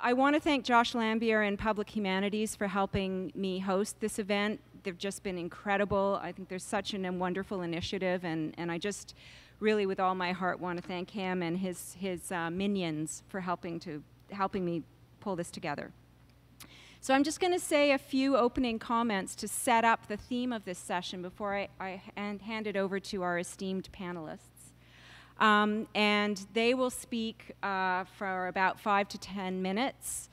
I want to thank Josh Lambier and Public Humanities for helping me host this event. They've just been incredible. I think there's such a wonderful initiative, and I just really, with all my heart, want to thank him and his minions for helping me pull this together. So I'm just going to say a few opening comments to set up the theme of this session before I hand it over to our esteemed panelists. And they will speak for about 5 to 10 minutes,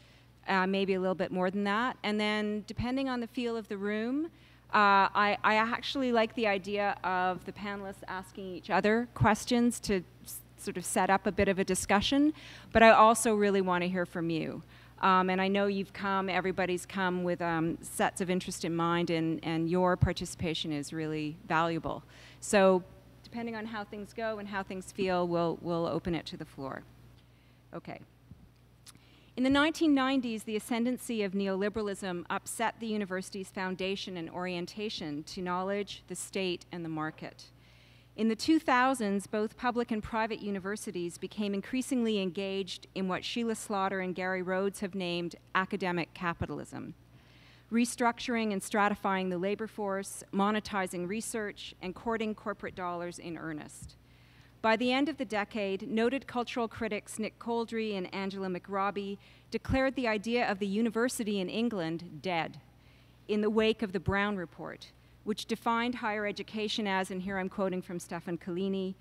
maybe a little bit more than that. And then, depending on the feel of the room, I actually like the idea of the panelists asking each other questions to sort of set up a bit of a discussion. But I also really want to hear from you. And I know you've come, everybody's come with sets of interest in mind, and your participation is really valuable. So, depending on how things go and how things feel, we'll open it to the floor. Okay. In the 1990s, the ascendancy of neoliberalism upset the university's foundation and orientation to knowledge, the state, and the market. In the 2000s, both public and private universities became increasingly engaged in what Sheila Slaughter and Gary Rhodes have named academic capitalism, restructuring and stratifying the labor force, monetizing research, and courting corporate dollars in earnest. By the end of the decade, noted cultural critics Nick Coldry and Angela McRobbie declared the idea of the university in England dead in the wake of the Brown Report, which defined higher education as, and here I'm quoting from Stefan Collini,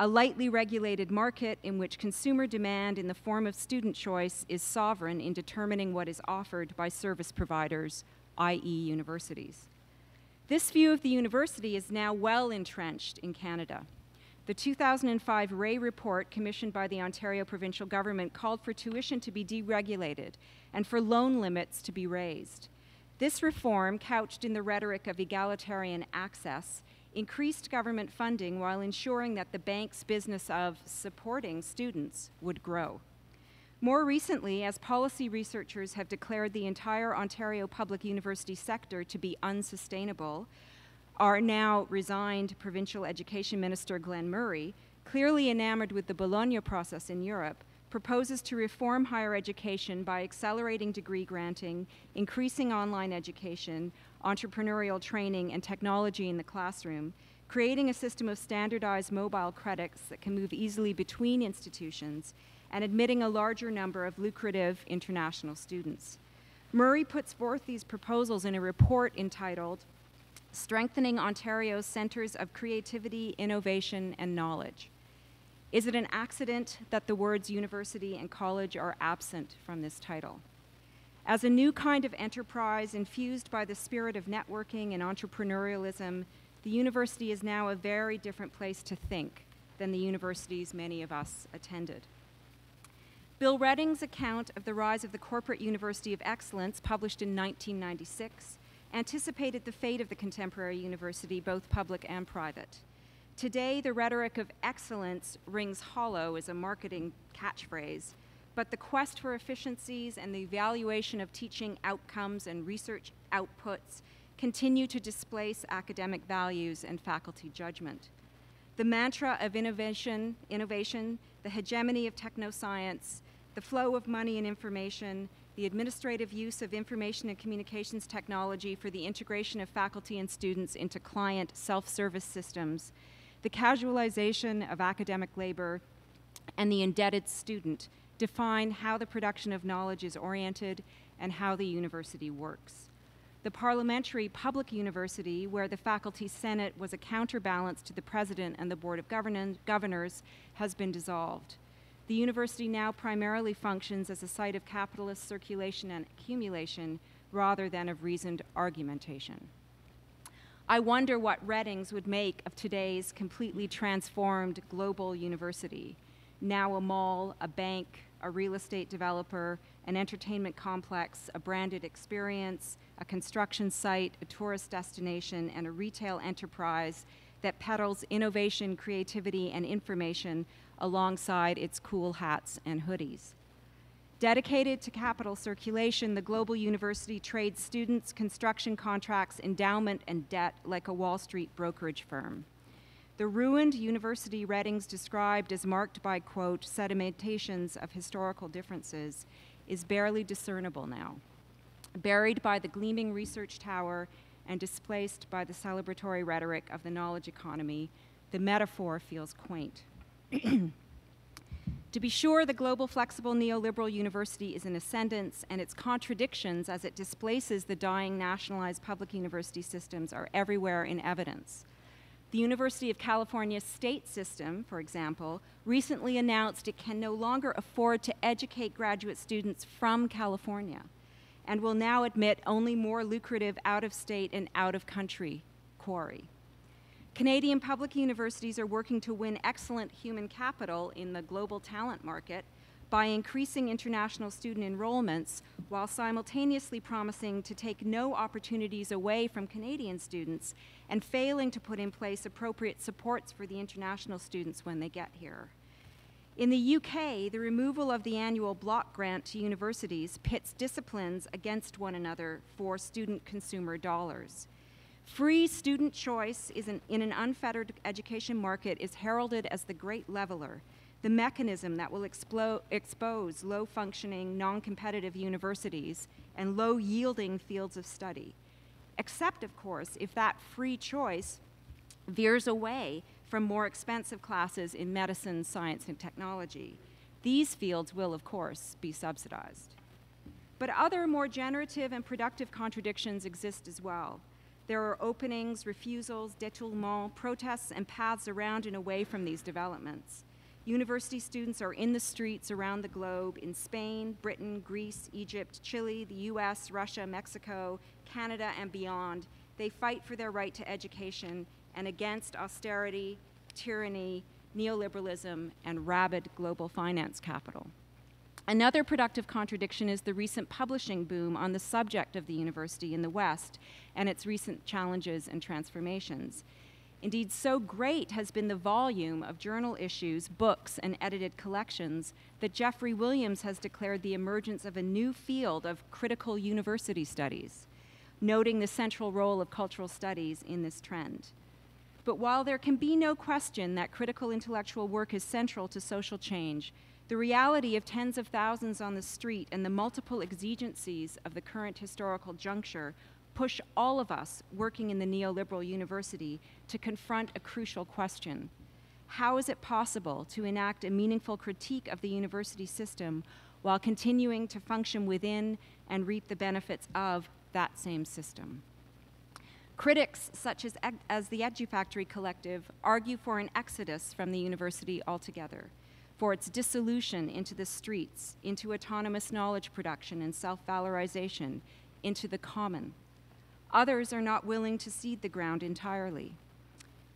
a lightly regulated market in which consumer demand in the form of student choice is sovereign in determining what is offered by service providers, i.e. universities. This view of the university is now well entrenched in Canada. The 2005 Ray Report, commissioned by the Ontario provincial government, called for tuition to be deregulated and for loan limits to be raised. This reform, couched in the rhetoric of egalitarian access, increased government funding while ensuring that the bank's business of supporting students would grow. More recently, as policy researchers have declared the entire Ontario public university sector to be unsustainable, our now resigned Provincial Education Minister Glenn Murray, clearly enamored with the Bologna process in Europe, proposes to reform higher education by accelerating degree granting, increasing online education, entrepreneurial training, and technology in the classroom, creating a system of standardized mobile credits that can move easily between institutions, and admitting a larger number of lucrative international students. Murray puts forth these proposals in a report entitled Strengthening Ontario's Centres of Creativity, Innovation, and Knowledge. Is it an accident that the words university and college are absent from this title? As a new kind of enterprise infused by the spirit of networking and entrepreneurialism, the university is now a very different place to think than the universities many of us attended. Bill Redding's account of the rise of the corporate University of Excellence, published in 1996, anticipated the fate of the contemporary university, both public and private. Today, the rhetoric of excellence rings hollow as a marketing catchphrase, but the quest for efficiencies and the evaluation of teaching outcomes and research outputs continue to displace academic values and faculty judgment. The mantra of innovation, the hegemony of technoscience, the flow of money and information, the administrative use of information and communications technology for the integration of faculty and students into client self-service systems, the casualization of academic labor, and the indebted student define how the production of knowledge is oriented and how the university works. The Parliamentary public university, where the faculty senate was a counterbalance to the president and the board of governors, has been dissolved. The university now primarily functions as a site of capitalist circulation and accumulation rather than of reasoned argumentation. I wonder what Reddings would make of today's completely transformed global university, now a mall, a bank, a real estate developer, an entertainment complex, a branded experience, a construction site, a tourist destination, and a retail enterprise that peddles innovation, creativity, and information alongside its cool hats and hoodies. Dedicated to capital circulation, the global university trades students, construction contracts, endowment, and debt like a Wall Street brokerage firm. The ruined university Reddings described as marked by, quote, sedimentations of historical differences is barely discernible now, buried by the gleaming research tower and displaced by the celebratory rhetoric of the knowledge economy. The metaphor feels quaint. To be sure, the global flexible neoliberal university is in ascendance, and its contradictions as it displaces the dying nationalized public university systems are everywhere in evidence. The University of California state system, for example, recently announced it can no longer afford to educate graduate students from California and will now admit only more lucrative out-of-state and out-of-country quarry. Canadian public universities are working to win excellent human capital in the global talent market by increasing international student enrollments while simultaneously promising to take no opportunities away from Canadian students and failing to put in place appropriate supports for the international students when they get here. In the UK, the removal of the annual block grant to universities pits disciplines against one another for student consumer dollars. Free student choice in an unfettered education market is heralded as the great leveler, the mechanism that will expose low-functioning, non-competitive universities and low-yielding fields of study. Except, of course, if that free choice veers away from more expensive classes in medicine, science, and technology. These fields will, of course, be subsidized. But other more generative and productive contradictions exist as well. There are openings, refusals, détournements, protests, and paths around and away from these developments. University students are in the streets around the globe in Spain, Britain, Greece, Egypt, Chile, the US, Russia, Mexico, Canada, and beyond. They fight for their right to education and against austerity, tyranny, neoliberalism, and rabid global finance capital. Another productive contradiction is the recent publishing boom on the subject of the university in the West and its recent challenges and transformations. Indeed, so great has been the volume of journal issues, books, and edited collections that Jeffrey Williams has declared the emergence of a new field of critical university studies, noting the central role of cultural studies in this trend. But while there can be no question that critical intellectual work is central to social change, the reality of tens of thousands on the street and the multiple exigencies of the current historical juncture push all of us working in the neoliberal university to confront a crucial question. How is it possible to enact a meaningful critique of the university system while continuing to function within and reap the benefits of that same system? Critics such as the EduFactory Collective argue for an exodus from the university altogether, for its dissolution into the streets, into autonomous knowledge production and self-valorization, into the common. Others are not willing to cede the ground entirely.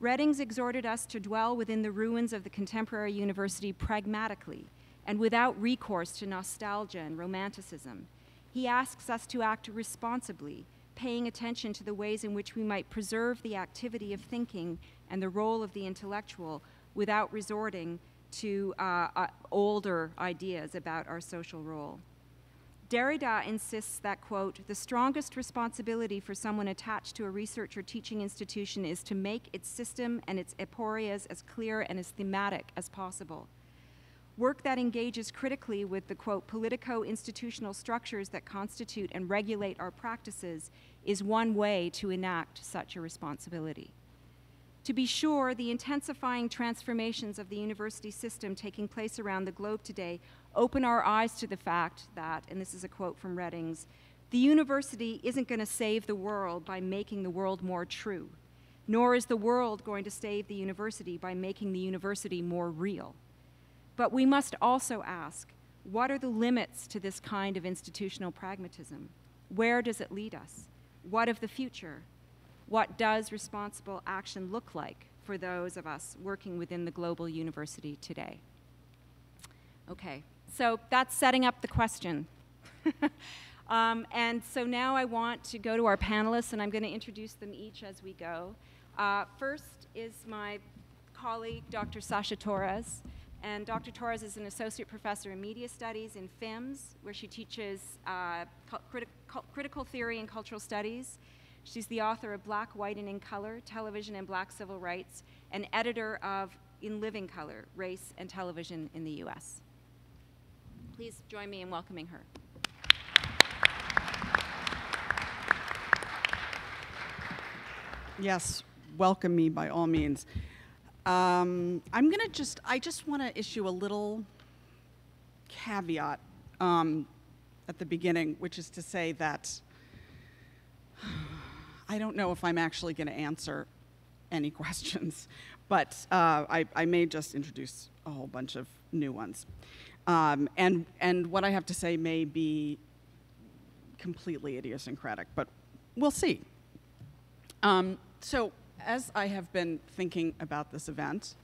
Reddings exhorted us to dwell within the ruins of the contemporary university pragmatically and without recourse to nostalgia and romanticism. He asks us to act responsibly, paying attention to the ways in which we might preserve the activity of thinking and the role of the intellectual without resorting to older ideas about our social role. Derrida insists that, quote, the strongest responsibility for someone attached to a research or teaching institution is to make its system and its aporias as clear and as thematic as possible. Work that engages critically with the, quote, politico-institutional structures that constitute and regulate our practices is one way to enact such a responsibility. To be sure, the intensifying transformations of the university system taking place around the globe today open our eyes to the fact that, and this is a quote from Reddings, the university isn't going to save the world by making the world more true, nor is the world going to save the university by making the university more real. But we must also ask, what are the limits to this kind of institutional pragmatism? Where does it lead us? What of the future? What does responsible action look like for those of us working within the global university today? Okay, so that's setting up the question. And so now I want to go to our panelists, and I'm going to introduce them each as we go. First is my colleague, Dr. Sasha Torres. And Dr. Torres is an associate professor in media studies in FIMS, where she teaches critical theory and cultural studies. She's the author of Black, White, and in Color, Television and Black Civil Rights, and editor of In Living Color, Race and Television in the US. Please join me in welcoming her. Yes, welcome me by all means. I just want to issue a little caveat at the beginning, which is to say that I don't know if I'm actually going to answer any questions, but I may just introduce a whole bunch of new ones. And what I have to say may be completely idiosyncratic, but we'll see. So as I have been thinking about this event,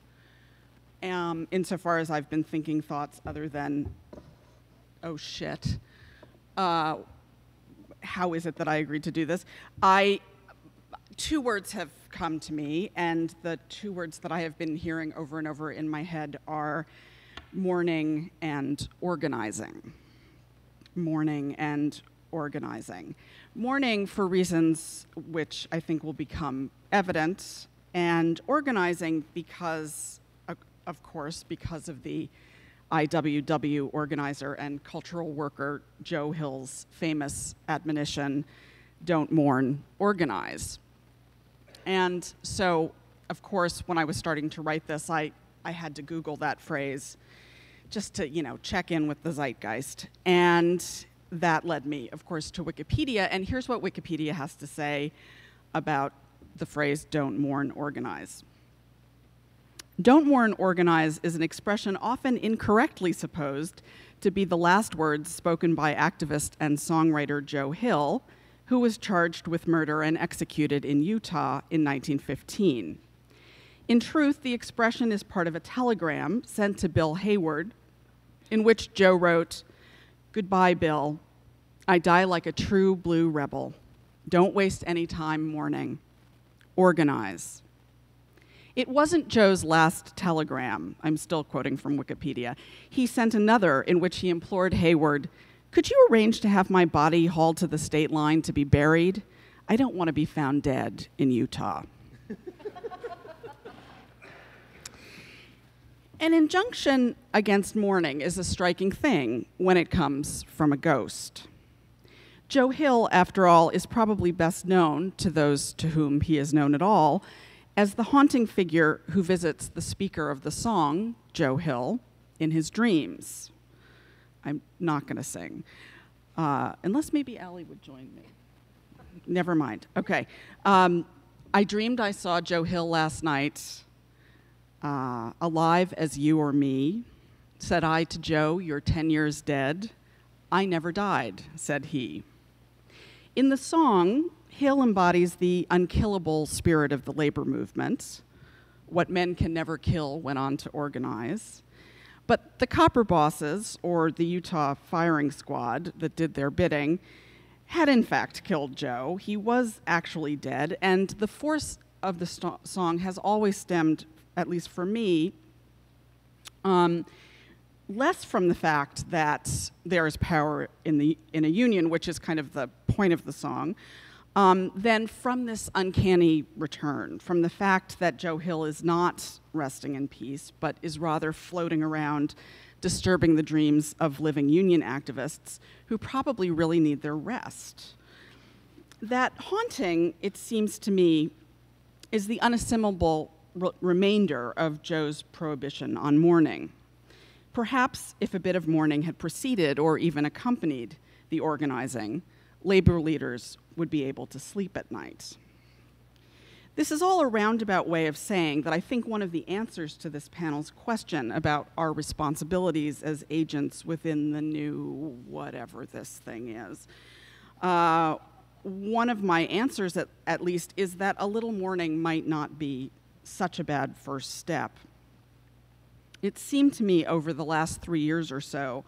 insofar as I've been thinking thoughts other than, oh shit, how is it that I agreed to do this? Two words have come to me, and the two words that I have been hearing over and over in my head are mourning and organizing. Mourning and organizing. Mourning for reasons which I think will become evident, and organizing because, of course, because of the IWW organizer and cultural worker Joe Hill's famous admonition, don't mourn, organize. And so, of course, when I was starting to write this, I had to Google that phrase just to, check in with the zeitgeist. And that led me, of course, to Wikipedia. And here's what Wikipedia has to say about the phrase, don't mourn, organize. Don't mourn, organize is an expression often incorrectly supposed to be the last words spoken by activist and songwriter Joe Hill, who was charged with murder and executed in Utah in 1915. In truth, the expression is part of a telegram sent to Bill Hayward, in which Joe wrote, "Goodbye, Bill. I die like a true blue rebel. Don't waste any time mourning. Organize." It wasn't Joe's last telegram. I'm still quoting from Wikipedia. He sent another in which he implored Hayward, "Could you arrange to have my body hauled to the state line to be buried? I don't want to be found dead in Utah." An injunction against mourning is a striking thing when it comes from a ghost. Joe Hill, after all, is probably best known, to those to whom he is known at all, as the haunting figure who visits the speaker of the song, Joe Hill, in his dreams. I'm not going to sing, unless maybe Allie would join me. Never mind. Okay. I dreamed I saw Joe Hill last night, alive as you or me. Said I to Joe, "You're 10 years dead." "I never died," said he. In the song, Hill embodies the unkillable spirit of the labor movement. What men can never kill went on to organize. But the copper bosses, or the Utah firing squad that did their bidding, had in fact killed Joe. He was actually dead, and the force of the song has always stemmed, at least for me, less from the fact that there is power in a union, which is kind of the point of the song, than from this uncanny return, from the fact that Joe Hill is not resting in peace, but is rather floating around, disturbing the dreams of living union activists who probably really need their rest. That haunting, it seems to me, is the unassimilable remainder of Joe's prohibition on mourning. Perhaps if a bit of mourning had preceded or even accompanied the organizing, labor leaders would be able to sleep at night. This is all a roundabout way of saying that I think one of the answers to this panel's question about our responsibilities as agents within the new whatever this thing is, one of my answers at least is that a little mourning might not be such a bad first step. It seemed to me over the last 3 years or so,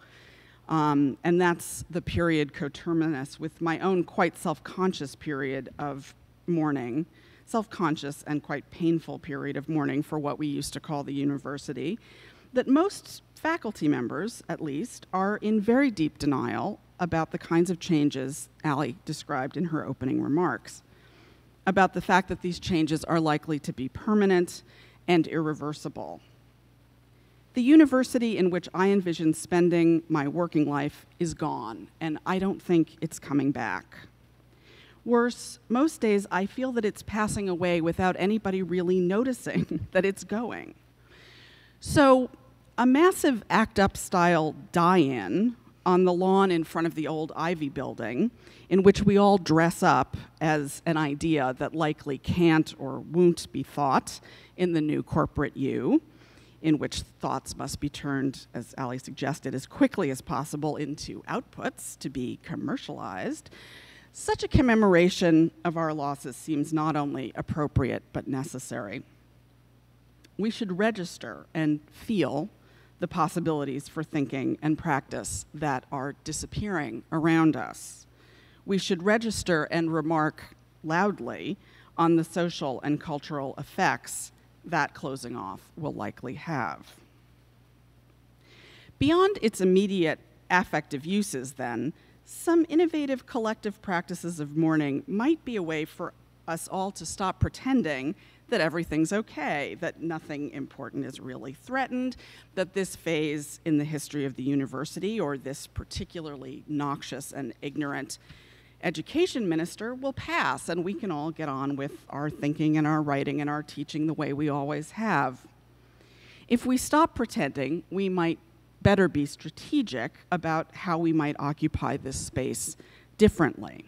and that's the period coterminous with my own quite self-conscious period of mourning, self-conscious and quite painful period of mourning for what we used to call the university, that most faculty members, at least, are in very deep denial about the kinds of changes Allie described in her opening remarks, about the fact that these changes are likely to be permanent and irreversible. The university in which I envision spending my working life is gone, and I don't think it's coming back. Worse, most days I feel that it's passing away without anybody really noticing that it's going. So a massive act-up style die-in on the lawn in front of the old Ivy building, in which we all dress up as an idea that likely can't or won't be thought in the new corporate you, in which thoughts must be turned, as Ali suggested, as quickly as possible into outputs to be commercialized. Such a commemoration of our losses seems not only appropriate but necessary. We should register and feel the possibilities for thinking and practice that are disappearing around us. We should register and remark loudly on the social and cultural effects that closing off will likely have. Beyond its immediate affective uses, then, some innovative collective practices of mourning might be a way for us all to stop pretending that everything's okay, that nothing important is really threatened, that this phase in the history of the university or this particularly noxious and ignorant education minister will pass, and we can all get on with our thinking and our writing and our teaching the way we always have. If we stop pretending, we might better be strategic about how we might occupy this space differently.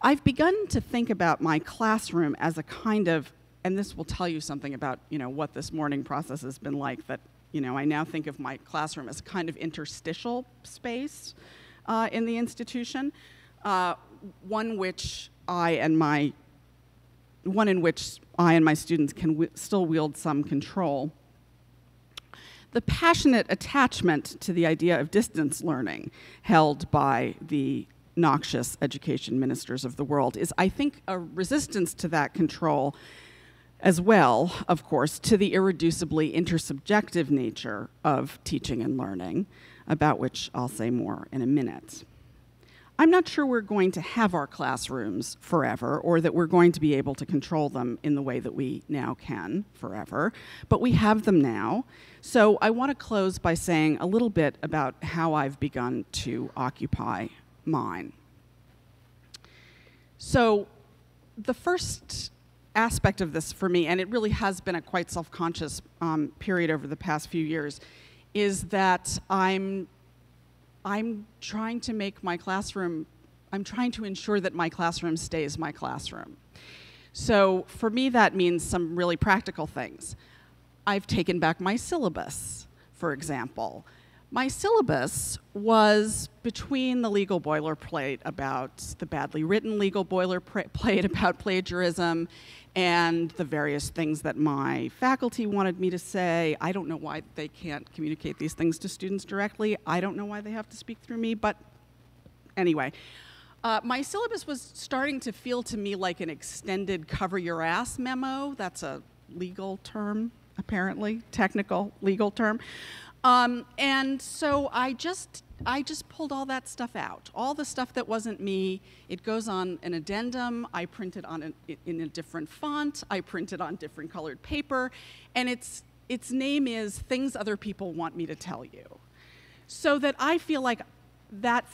I've begun to think about my classroom as a kind of, and this will tell you something about, what this mourning process has been like, that, I now think of my classroom as a kind of interstitial space in the institution, one in which I and my students can still wield some control. The passionate attachment to the idea of distance learning held by the noxious education ministers of the world is, I think, a resistance to that control as well, of course, to the irreducibly intersubjective nature of teaching and learning, about which I'll say more in a minute. I'm not sure we're going to have our classrooms forever, or that we're going to be able to control them in the way that we now can forever, but we have them now. So I want to close by saying a little bit about how I've begun to occupy mine. So the first aspect of this for me, and it really has been a quite self-conscious period over the past few years, is that I'm trying to make my classroom, I'm trying to ensure that my classroom stays my classroom. So for me, that means some really practical things. I've taken back my syllabus, for example. My syllabus was between the legal boilerplate about the badly written legal boilerplate about plagiarism and the various things that my faculty wanted me to say. I don't know why they can't communicate these things to students directly. I don't know why they have to speak through me, but anyway. My syllabus was starting to feel to me like an extended cover your ass memo. That's a legal term, apparently, technical legal term. And so I just pulled all that stuff out. All the stuff that wasn't me, it goes on an addendum. I print it in a different font. I print it on different colored paper. And its name is Things Other People Want Me to Tell You. So that I feel like that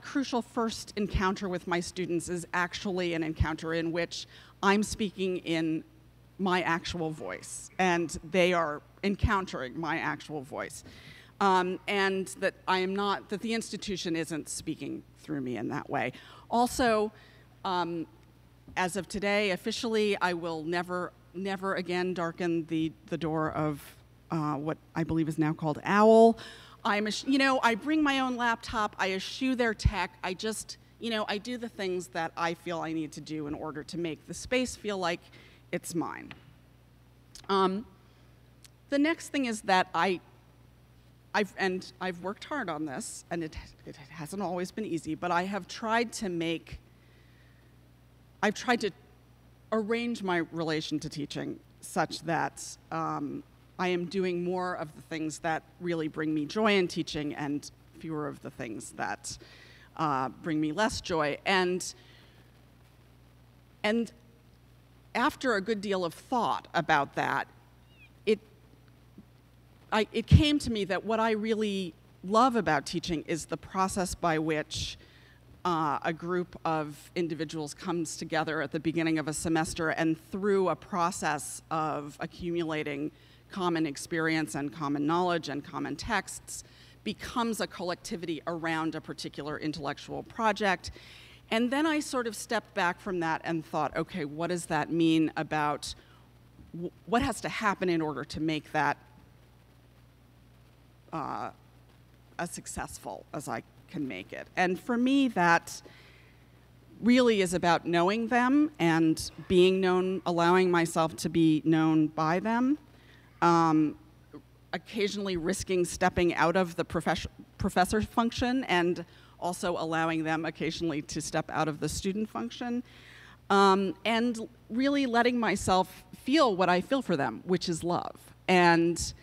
crucial first encounter with my students is actually an encounter in which I'm speaking in my actual voice, and they are encountering my actual voice. And that that the institution isn't speaking through me in that way. Also, as of today, officially, I will never again darken the door of what I believe is now called OWL. I bring my own laptop, I eschew their tech, I just, I do the things that I feel I need to do in order to make the space feel like it's mine. The next thing is that I've worked hard on this, and it hasn't always been easy, but I have tried to arrange my relation to teaching such that I am doing more of the things that really bring me joy in teaching and fewer of the things that bring me less joy. And after a good deal of thought about that, it came to me that what I really love about teaching is the process by which a group of individuals comes together at the beginning of a semester, and through a process of accumulating common experience and common knowledge and common texts, becomes a collectivity around a particular intellectual project. And then I sort of stepped back from that and thought, okay, what does that mean about what has to happen in order to make that as successful as I can make it? And for me, that really is about knowing them and being known, allowing myself to be known by them, occasionally risking stepping out of the professor function and also allowing them occasionally to step out of the student function, and really letting myself feel what I feel for them, which is love. And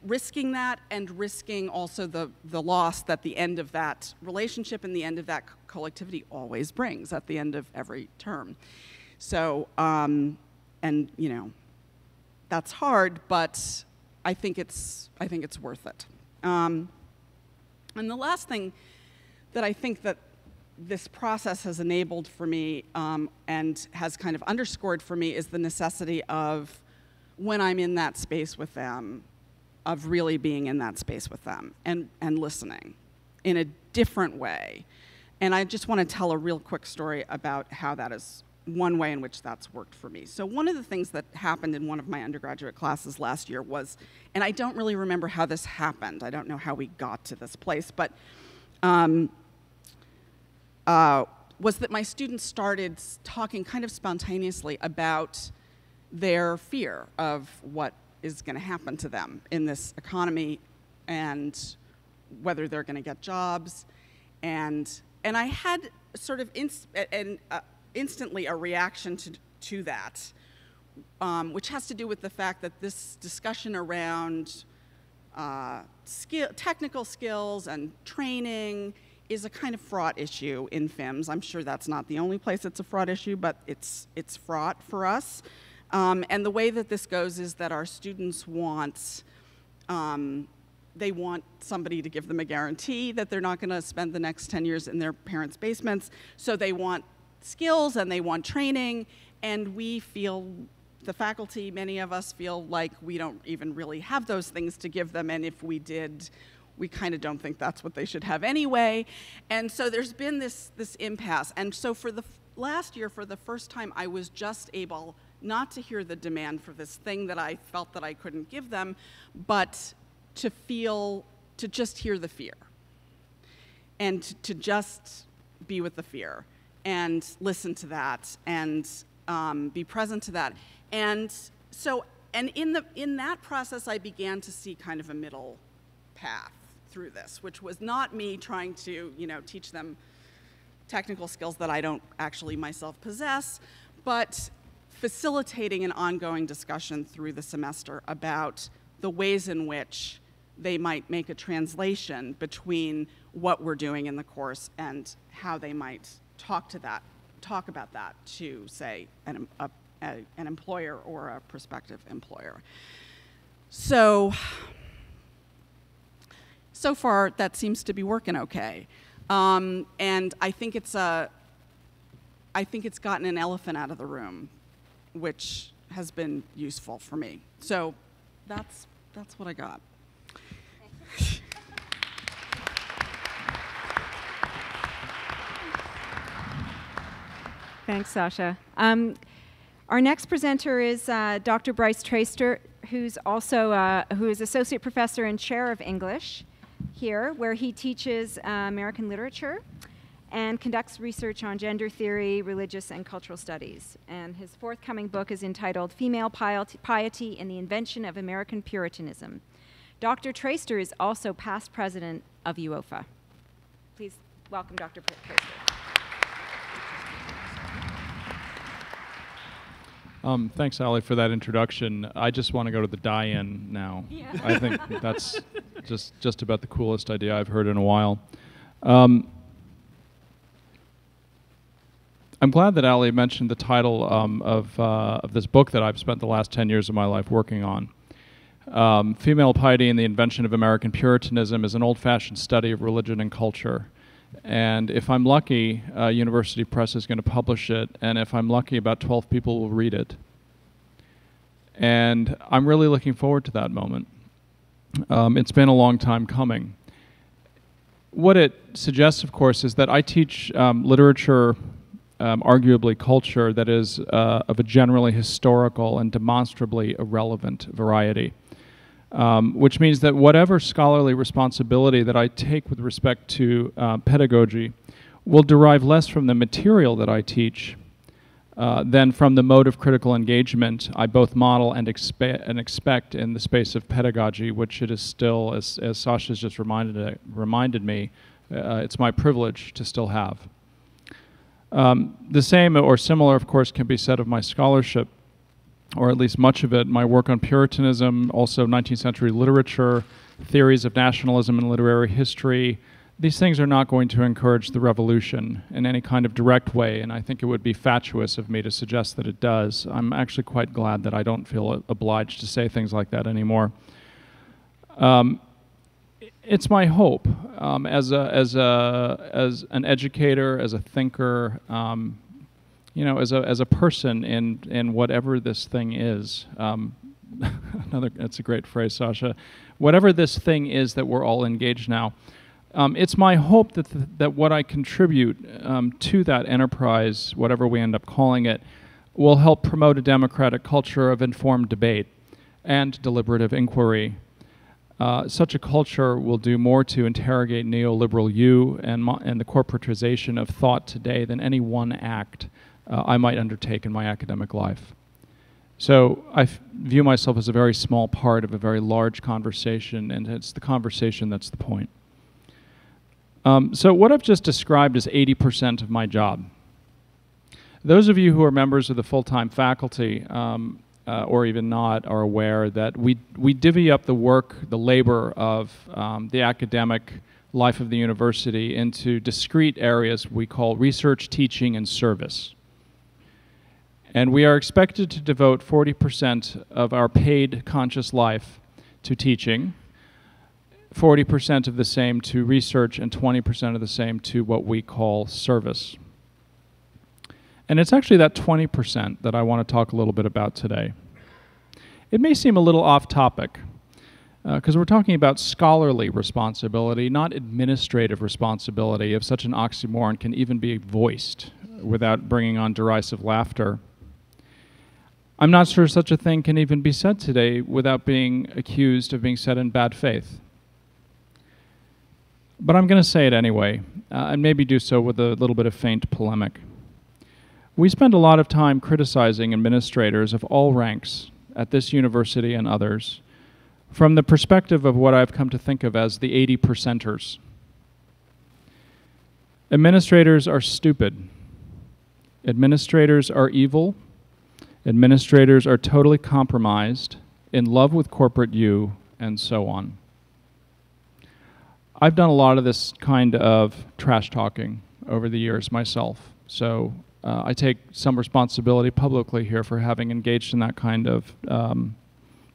risking that, and risking also the loss that the end of that relationship and the end of that collectivity always brings at the end of every term. So, and you know, that's hard, but I think it's worth it. And the last thing that I think that this process has enabled for me and has kind of underscored for me is the necessity of, when I'm in that space with them, of really being in that space with them and listening in a different way. And I just want to tell a real quick story about how that is one way in which that's worked for me. So one of the things that happened in one of my undergraduate classes last year was, and I don't really remember how this happened, I don't know how we got to this place, but was that my students started talking kind of spontaneously about their fear of what is going to happen to them in this economy and whether they're going to get jobs. And I had sort of instantly a reaction to that, which has to do with the fact that this discussion around technical skills and training is a kind of fraught issue in FIMS. I'm sure that's not the only place it's a fraught issue, but it's fraught for us. And the way that this goes is that our students want, they want somebody to give them a guarantee that they're not going to spend the next 10 years in their parents' basements. So they want skills and they want training, and we feel, the faculty, many of us feel like we don't even really have those things to give them, and if we did, we kind of don't think that's what they should have anyway. And so there's been this impasse. And so for the last year, for the first time, I was just able not to hear the demand for this thing that I felt that I couldn't give them, but to just hear the fear. And to just be with the fear and listen to that and be present to that. And so, and in that process, I began to see kind of a middle path through this, which was not me trying to, you know, teach them technical skills that I don't actually myself possess, but facilitating an ongoing discussion through the semester about the ways in which they might make a translation between what we're doing in the course and how they might talk about that to, say, an employer or a prospective employer. So far, that seems to be working okay. And I think it's gotten an elephant out of the room, which has been useful for me. So that's what I got. Thanks, Sasha. Our next presenter is Dr. Bryce Tracer, who's also who is Associate Professor and Chair of English here, where he teaches American literature and conducts research on gender theory, religious and cultural studies. And his forthcoming book is entitled Female Piety and the Invention of American Puritanism. Dr. Traister is also past president of UOFA. Please welcome Dr. Traister. Thanks, Ali, for that introduction. I just want to go to the die-in now. Yeah. I think that's just about the coolest idea I've heard in a while. I'm glad that Ali mentioned the title of this book that I've spent the last 10 years of my life working on. Female Piety and the Invention of American Puritanism is an old-fashioned study of religion and culture. And if I'm lucky, University Press is going to publish it, and if I'm lucky, about 12 people will read it. And I'm really looking forward to that moment. It's been a long time coming. What it suggests, of course, is that I teach literature, arguably culture, that is of a generally historical and demonstrably irrelevant variety. Which means that whatever scholarly responsibility that I take with respect to pedagogy will derive less from the material that I teach than from the mode of critical engagement I both model and expect in the space of pedagogy, which it is still, as Sasha's just reminded me, it's my privilege to still have. The same or similar, of course, can be said of my scholarship, or at least much of it, my work on Puritanism, also 19th century literature, theories of nationalism and literary history. These things are not going to encourage the revolution in any kind of direct way, and I think it would be fatuous of me to suggest that it does. I'm actually quite glad that I don't feel obliged to say things like that anymore. It's my hope as an educator, as a thinker, you know, as a person in whatever this thing is. That's a great phrase, Sasha. Whatever this thing is that we're all engaged now, it's my hope that what I contribute to that enterprise, whatever we end up calling it, will help promote a democratic culture of informed debate and deliberative inquiry. Such a culture will do more to interrogate neoliberal and the corporatization of thought today than any one act I might undertake in my academic life. So I view myself as a very small part of a very large conversation, and it's the conversation that's the point. So what I've just described is 80% of my job. Those of you who are members of the full-time faculty, or even not, are aware that we divvy up the work, the labor of the academic life of the university into discrete areas we call research, teaching, and service. And we are expected to devote 40% of our paid conscious life to teaching, 40% of the same to research, and 20% of the same to what we call service. And it's actually that 20% that I want to talk a little bit about today. It may seem a little off topic, because we're talking about scholarly responsibility, not administrative responsibility, if such an oxymoron can even be voiced without bringing on derisive laughter. I'm not sure such a thing can even be said today without being accused of being said in bad faith. But I'm going to say it anyway, and maybe do so with a little bit of faint polemic. We spend a lot of time criticizing administrators of all ranks at this university and others from the perspective of what I've come to think of as the 80%ers. Administrators are stupid. Administrators are evil. Administrators are totally compromised, in love with corporate you, and so on. I've done a lot of this kind of trash talking over the years myself, so I take some responsibility publicly here for having engaged in that kind of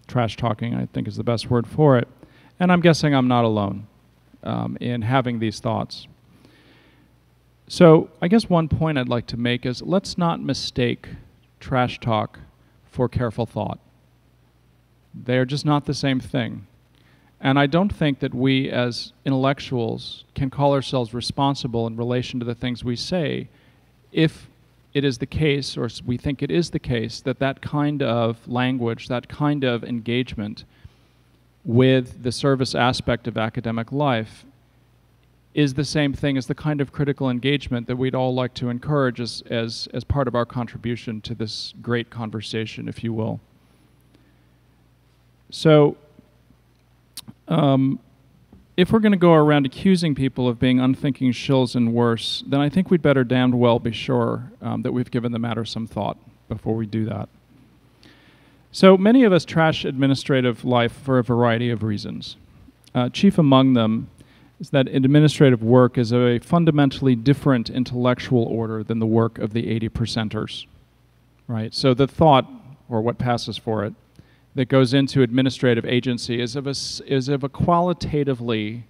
trash talking, I think is the best word for it. And I'm guessing I'm not alone in having these thoughts. So I guess one point I'd like to make is let's not mistake trash talk for careful thought. They're just not the same thing. And I don't think that we as intellectuals can call ourselves responsible in relation to the things we say if it is the case, or we think it is the case, that that kind of language, that kind of engagement with the service aspect of academic life is the same thing as the kind of critical engagement that we'd all like to encourage as part of our contribution to this great conversation, if you will. So, if we're going to go around accusing people of being unthinking shills and worse, then I think we'd better damned well be sure that we've given the matter some thought before we do that. So many of us trash administrative life for a variety of reasons. Chief among them is that administrative work is a fundamentally different intellectual order than the work of the 80%ers, right? So the thought, or what passes for it, that goes into administrative agency is of a qualitatively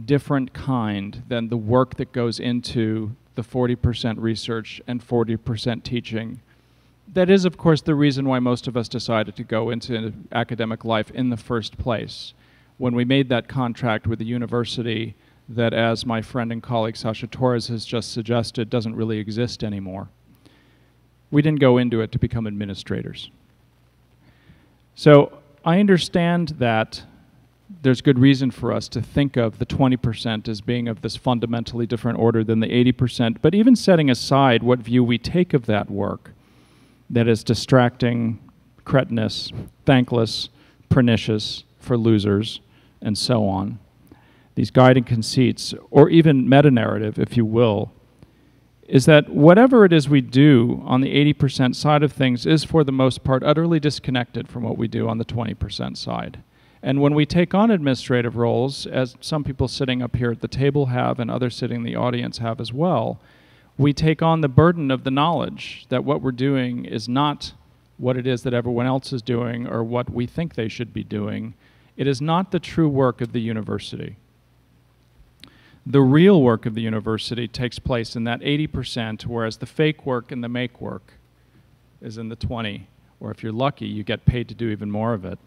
different kind than the work that goes into the 40% research and 40% teaching. That is, of course, the reason why most of us decided to go into academic life in the first place. When we made that contract with the university that, as my friend and colleague Sasha Torres has just suggested, doesn't really exist anymore. We didn't go into it to become administrators. So I understand that there's good reason for us to think of the 20% as being of this fundamentally different order than the 80%, but even setting aside what view we take of that work, that is distracting, cretinous, thankless, pernicious, for losers, and so on, these guiding conceits, or even meta-narrative, if you will, is that whatever it is we do on the 80% side of things is, for the most part, utterly disconnected from what we do on the 20% side. And when we take on administrative roles, as some people sitting up here at the table have and others sitting in the audience have as well, we take on the burden of the knowledge that what we're doing is not what it is that everyone else is doing or what we think they should be doing. It is not the true work of the university. The real work of the university takes place in that 80%, whereas the fake work and the make work is in the 20, or if you're lucky, you get paid to do even more of it.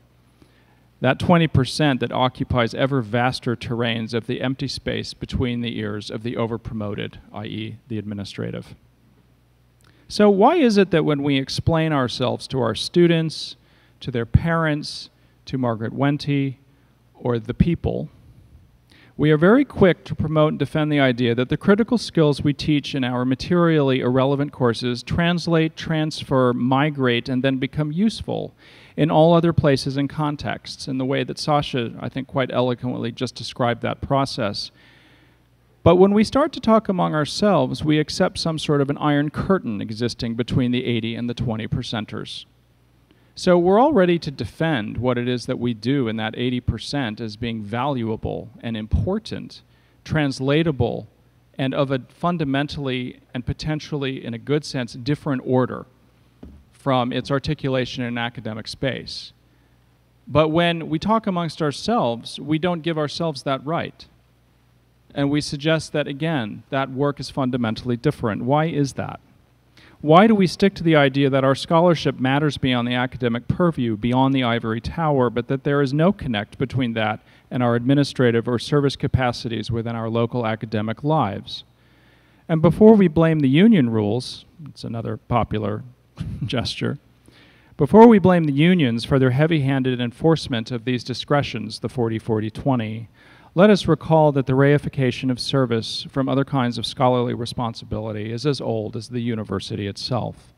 That 20% that occupies ever vaster terrains of the empty space between the ears of the over-promoted, i.e. the administrative. So why is it that when we explain ourselves to our students, to their parents, to Margaret Wente, or the people, we are very quick to promote and defend the idea that the critical skills we teach in our materially irrelevant courses translate, transfer, migrate, and then become useful in all other places and contexts, in the way that Sasha, I think, quite eloquently just described that process. But when we start to talk among ourselves, we accept some sort of an iron curtain existing between the 80 and the 20%ers. So we're all ready to defend what it is that we do in that 80% as being valuable and important, translatable, and of a fundamentally and potentially, in a good sense, different order from its articulation in an academic space. But when we talk amongst ourselves, we don't give ourselves that right. And we suggest that, again, that work is fundamentally different. Why is that? Why do we stick to the idea that our scholarship matters beyond the academic purview, beyond the ivory tower, but that there is no connect between that and our administrative or service capacities within our local academic lives? And before we blame the union rules, it's another popular gesture, before we blame the unions for their heavy-handed enforcement of these discretions, the 40-40-20, let us recall that the reification of service from other kinds of scholarly responsibility is as old as the university itself.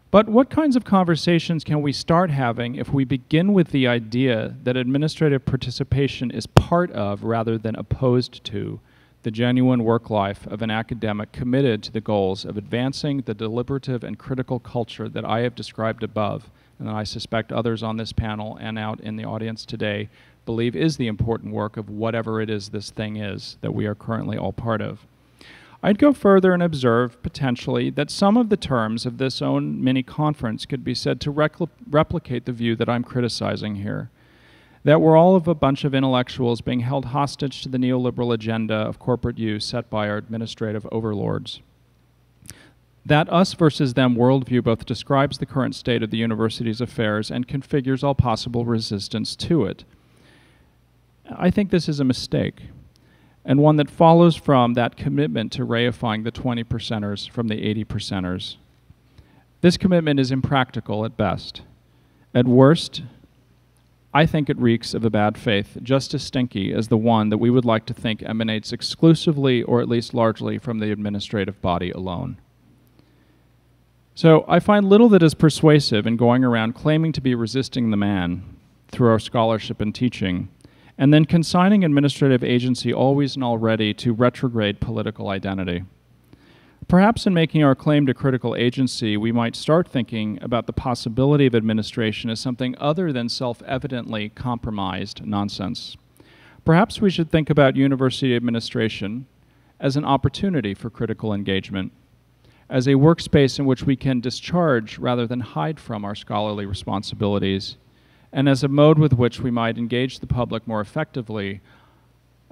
But what kinds of conversations can we start having if we begin with the idea that administrative participation is part of, rather than opposed to, the genuine work life of an academic committed to the goals of advancing the deliberative and critical culture that I have described above, and that I suspect others on this panel and out in the audience today believe is the important work of whatever it is this thing is that we are currently all part of. I'd go further and observe, potentially, that some of the terms of this own mini-conference could be said to replicate the view that I'm criticizing here, that we're all of a bunch of intellectuals being held hostage to the neoliberal agenda of corporate use set by our administrative overlords. That us versus them worldview both describes the current state of the university's affairs and configures all possible resistance to it. I think this is a mistake, and one that follows from that commitment to reifying the 20%ers from the 80%ers. This commitment is impractical at best. At worst, I think it reeks of a bad faith just as stinky as the one that we would like to think emanates exclusively, or at least largely, from the administrative body alone. So I find little that is persuasive in going around claiming to be resisting the man through our scholarship and teaching, and then consigning administrative agency always and already to retrograde political identity. Perhaps in making our claim to critical agency, we might start thinking about the possibility of administration as something other than self-evidently compromised nonsense. Perhaps we should think about university administration as an opportunity for critical engagement, as a workspace in which we can discharge rather than hide from our scholarly responsibilities, and as a mode with which we might engage the public more effectively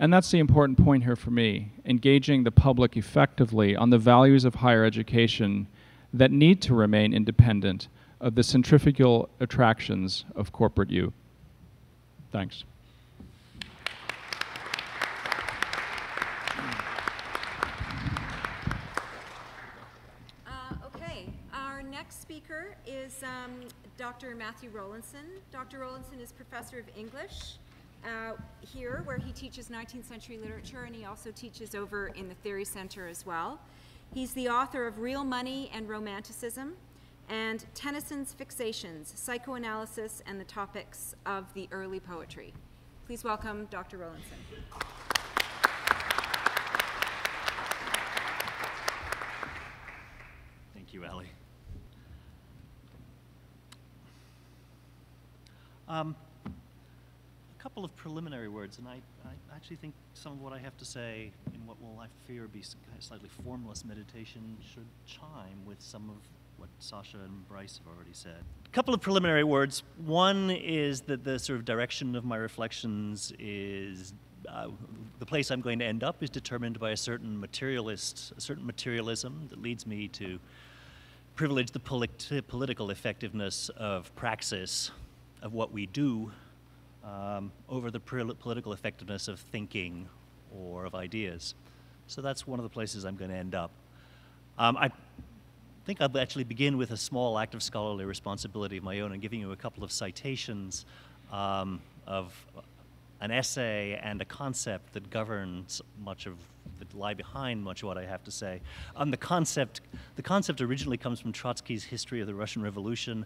And that's the important point here for me, engaging the public effectively on the values of higher education that need to remain independent of the centrifugal attractions of corporate you. Thanks. Okay, our next speaker is Dr. Matthew Rollinson. Dr. Rollinson is professor of English here, where he teaches 19th century literature, and he also teaches over in the Theory Center as well. He's the author of Real Money and Romanticism and Tennyson's Fixations, Psychoanalysis and the Topics of the Early Poetry. Please welcome Dr. Rollinson. Thank you, Ellie. A couple of preliminary words, and I actually think some of what I have to say in what will, I fear, be slightly formless meditation should chime with some of what Sasha and Bryce have already said. A couple of preliminary words. One is that the sort of direction of my reflections is the place I'm going to end up is determined by a certain materialism that leads me to privilege the political effectiveness of praxis, of what we do, over the political effectiveness of thinking or of ideas. So that's one of the places I'm going to end up. I think I'll actually begin with a small act of scholarly responsibility of my own and giving you a couple of citations of an essay and a concept that governs much of, that lie behind much of what I have to say. The concept originally comes from Trotsky's History of the Russian Revolution,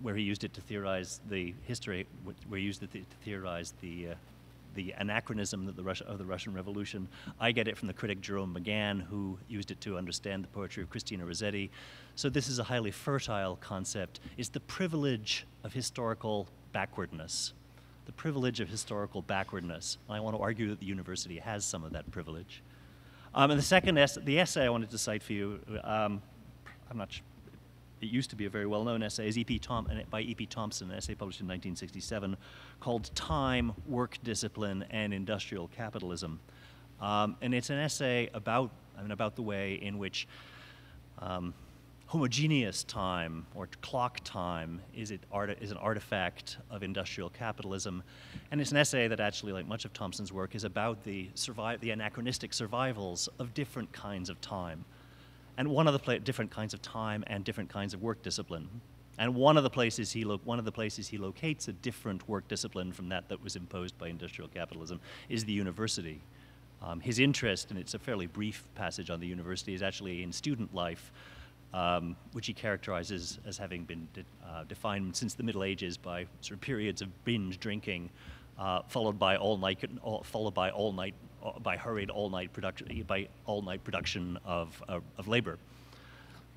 where he used it to theorize the history, where he used it to theorize the anachronism of the Russian Revolution. I get it from the critic Jerome McGann, who used it to understand the poetry of Christina Rossetti. So this is a highly fertile concept. It's the privilege of historical backwardness. The privilege of historical backwardness. I want to argue that the university has some of that privilege. And the second the essay I wanted to cite for you, I'm not sure. It used to be a very well-known essay, is by E.P. Thompson, an essay published in 1967 called Time, Work Discipline, and Industrial Capitalism. And it's an essay about the way in which homogeneous time, or clock time, is an artifact of industrial capitalism. And it's an essay that actually, like much of Thompson's work, is about the anachronistic survivals of different kinds of time. And one of the different kinds of time and different kinds of work discipline. And one of the places he locates a different work discipline from that was imposed by industrial capitalism is the university. His interest, and it's a fairly brief passage on the university, is actually in student life, which he characterizes as having been defined since the Middle Ages by sort of periods of binge drinking, followed by hurried all-night production of labor.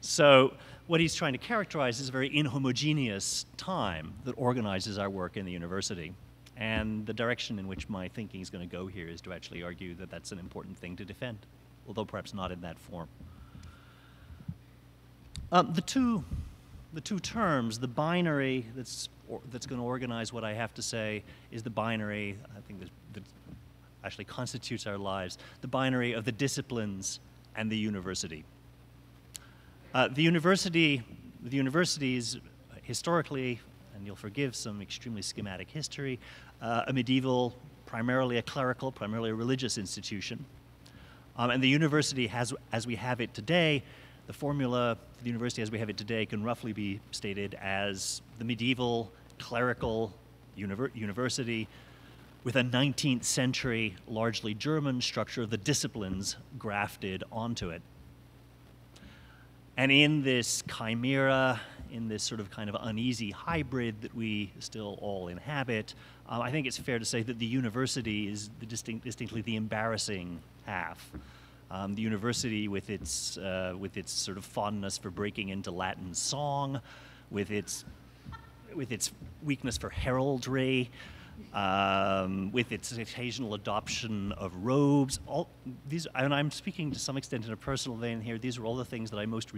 So what he's trying to characterize is a very inhomogeneous time that organizes our work in the university. And the direction in which my thinking is going to go here is to actually argue that that's an important thing to defend, although perhaps not in that form. The two terms, the binary that's going to organize what I have to say is the binary, I think that actually constitutes our lives, the binary of the disciplines and the university. The university is historically, and you'll forgive some extremely schematic history, a medieval, primarily a clerical, primarily a religious institution. And the university as we have it today, the formula for the university as we have it today can roughly be stated as the medieval clerical university with a 19th century, largely German structure of the disciplines grafted onto it. And in this chimera, in this sort of kind of uneasy hybrid that we still all inhabit, I think it's fair to say that the university is distinctly the embarrassing half. The university with its sort of fondness for breaking into Latin song, with its weakness for heraldry, with its occasional adoption of robes. All these, and I'm speaking to some extent in a personal vein here, these are all the things that I most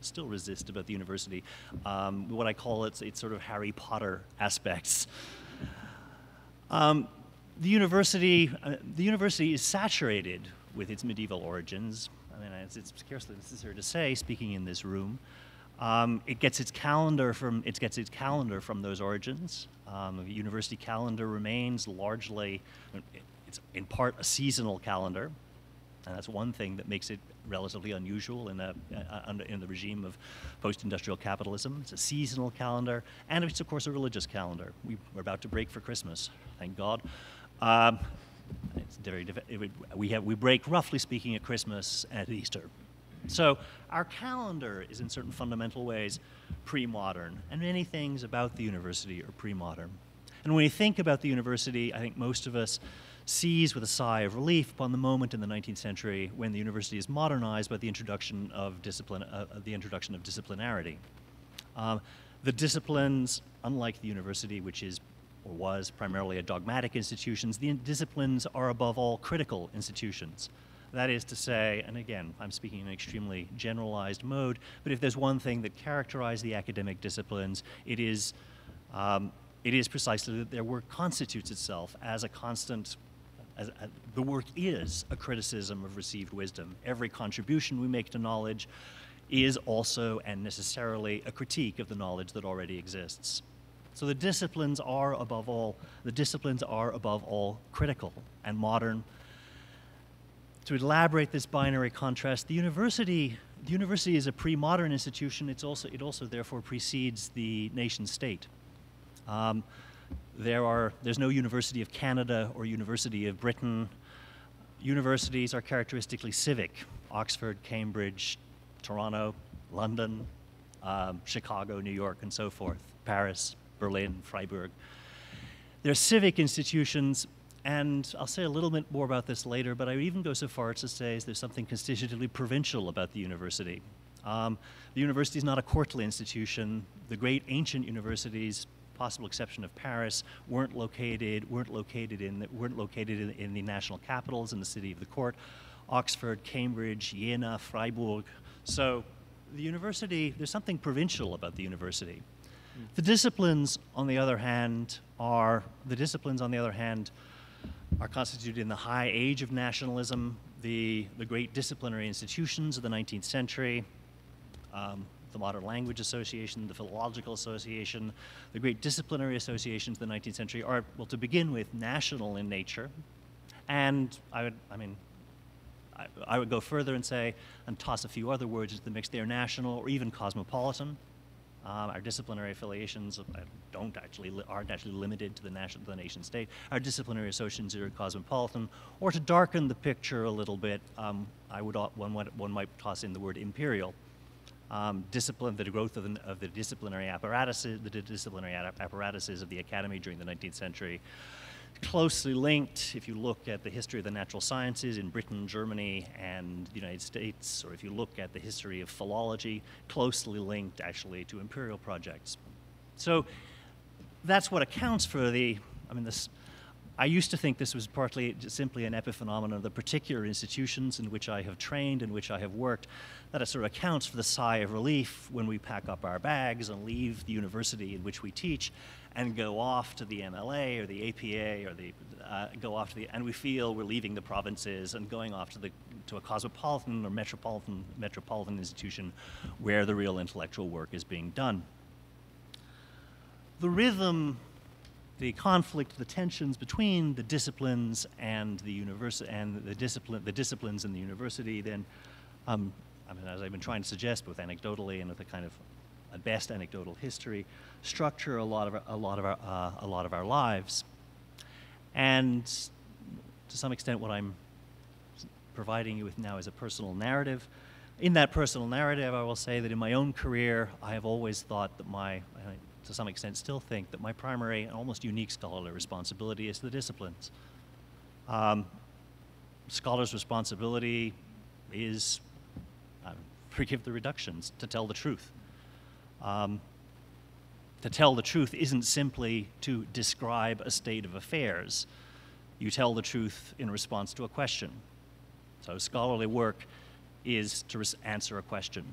still resist about the university. What I call its sort of Harry Potter aspects. The university is saturated with its medieval origins. I mean, it's scarcely necessary to say, speaking in this room. It gets its calendar from those origins. The university calendar remains largely, it's in part a seasonal calendar, and that's one thing that makes it relatively unusual in the regime of post-industrial capitalism. It's a seasonal calendar, and it's of course a religious calendar. We're about to break for Christmas, thank God. It's very we break, roughly speaking, at Christmas and at Easter. So our calendar is in certain fundamental ways pre-modern, and many things about the university are pre-modern. And when we think about the university, I think most of us seize with a sigh of relief upon the moment in the 19th century when the university is modernized by the introduction of disciplinarity. The disciplines, unlike the university, which is or was primarily a dogmatic institution, the disciplines are above all critical institutions. That is to say, and again, I'm speaking in an extremely generalized mode, but if there's one thing that characterizes the academic disciplines, it is precisely that their work constitutes itself as a constant, the work is a criticism of received wisdom. Every contribution we make to knowledge is also and necessarily a critique of the knowledge that already exists. So the disciplines are above all critical and modern. To elaborate this binary contrast, the university is a pre-modern institution. It also therefore precedes the nation state. There's no University of Canada or University of Britain. Universities are characteristically civic. Oxford, Cambridge, Toronto, London, Chicago, New York, and so forth. Paris, Berlin, Freiburg. They're civic institutions, and I'll say a little bit more about this later, but I would even go so far as to say there's something constitutively provincial about the university. The university is not a courtly institution. The great ancient universities, possible exception of Paris, weren't located in the national capitals in the city of the court. Oxford, Cambridge, Jena, Freiburg. So the university, there's something provincial about the university. The disciplines, on the other hand, are constituted in the high age of nationalism, the great disciplinary institutions of the 19th century, the Modern Language Association, the Philological Association, the great disciplinary associations of the 19th century are, well, to begin with, national in nature. And I would go further and say, and toss a few other words into the mix, they're national or even cosmopolitan. Our disciplinary affiliations aren't actually limited to the nation state. Our disciplinary associations are cosmopolitan. Or to darken the picture a little bit, one might toss in the word imperial. The growth of the disciplinary apparatuses of the academy during the 19th century, closely linked, if you look at the history of the natural sciences in Britain, Germany, and the United States, or if you look at the history of philology, closely linked actually to imperial projects. So that's what accounts for I used to think this was partly simply an epiphenomenon of the particular institutions in which I have trained, in which I have worked, that it sort of accounts for the sigh of relief when we pack up our bags and leave the university in which we teach and go off to the MLA or the APA or and we feel we're leaving the provinces and going off to a cosmopolitan or metropolitan institution where the real intellectual work is being done. The rhythm, the conflict, the tensions between the disciplines and the university and the disciplines in the university, then, as I've been trying to suggest, both anecdotally and with a kind of at best anecdotal history, structure a lot of our lives. And to some extent, what I'm providing you with now is a personal narrative. In that personal narrative, I will say that in my own career, I have always thought that to some extent still think that my primary and almost unique scholarly responsibility is the disciplines. Scholar's responsibility is, forgive the reductions, to tell the truth. To tell the truth isn't simply to describe a state of affairs. You tell the truth in response to a question. So scholarly work is to answer a question.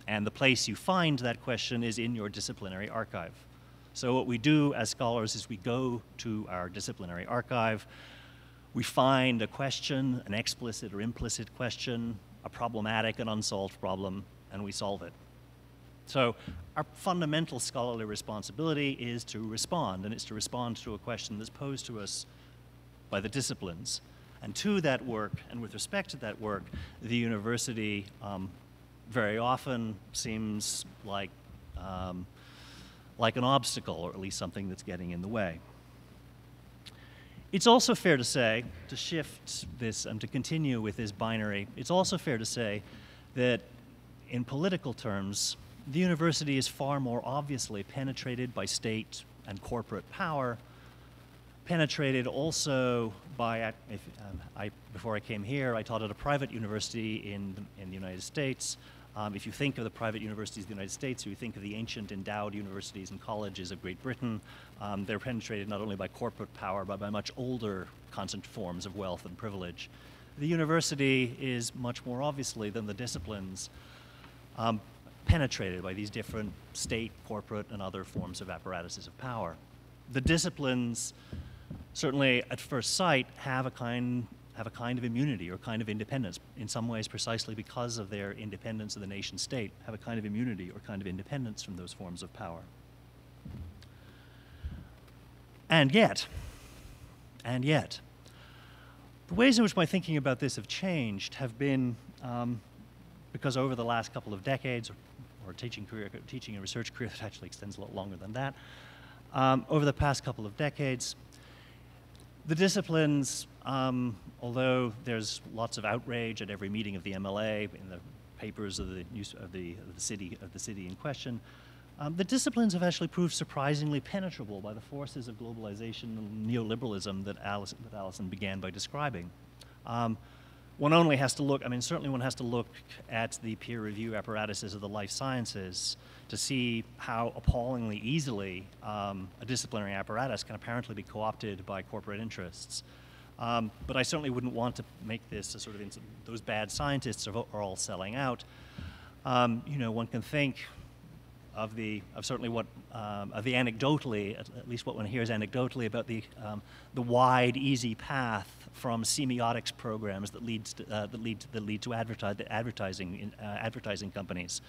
And the place you find that question is in your disciplinary archive. So what we do as scholars is we go to our disciplinary archive, we find a question, an explicit or implicit question, a problematic and unsolved problem, and we solve it. So our fundamental scholarly responsibility is to respond, and it's to respond to a question that's posed to us by the disciplines. And to that work, and with respect to that work, the university very often seems like an obstacle, or at least something that's getting in the way. It's also fair to say, to shift this and to continue with this binary, it's also fair to say that in political terms, the university is far more obviously penetrated by state and corporate power, penetrated also by, before I came here, I taught at a private university in the United States. If you think of the private universities of the United States, or you think of the ancient endowed universities and colleges of Great Britain, they're penetrated not only by corporate power, but by much older forms of wealth and privilege. The university is much more obviously than the disciplines penetrated by these different state, corporate, and other forms of apparatuses of power. The disciplines, certainly at first sight, have a kind of immunity or a kind of independence, in some ways precisely because of their independence of the nation state, have a kind of immunity or kind of independence from those forms of power. And yet, the ways in which my thinking about this have changed have been because over the last couple of decades, or teaching and research career that actually extends a lot longer than that, over the past couple of decades, the disciplines, although there's lots of outrage at every meeting of the MLA, in the papers of the city in question, the disciplines have actually proved surprisingly penetrable by the forces of globalization and neoliberalism that Alison began by describing. One only has to look, certainly one has to look at the peer review apparatuses of the life sciences to see how appallingly easily a disciplinary apparatus can apparently be co-opted by corporate interests. But I certainly wouldn't want to make this a sort of, those bad scientists are all selling out. One can think of certainly what of the anecdotally, at least what one hears anecdotally about the wide, easy path from semiotics programs that lead to advertising companies.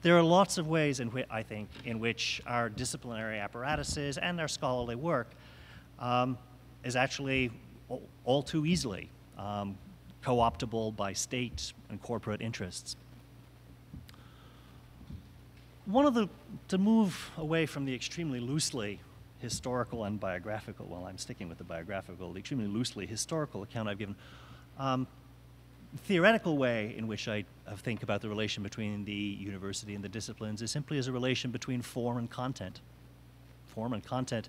There are lots of ways in which I think in which our disciplinary apparatuses and our scholarly work is actually all too easily co-optable by state and corporate interests. To move away from the extremely loosely historical and biographical, well, I'm sticking with the biographical, the extremely loosely historical account I've given, theoretical way in which I think about the relation between the university and the disciplines is simply as a relation between form and content. Form and content.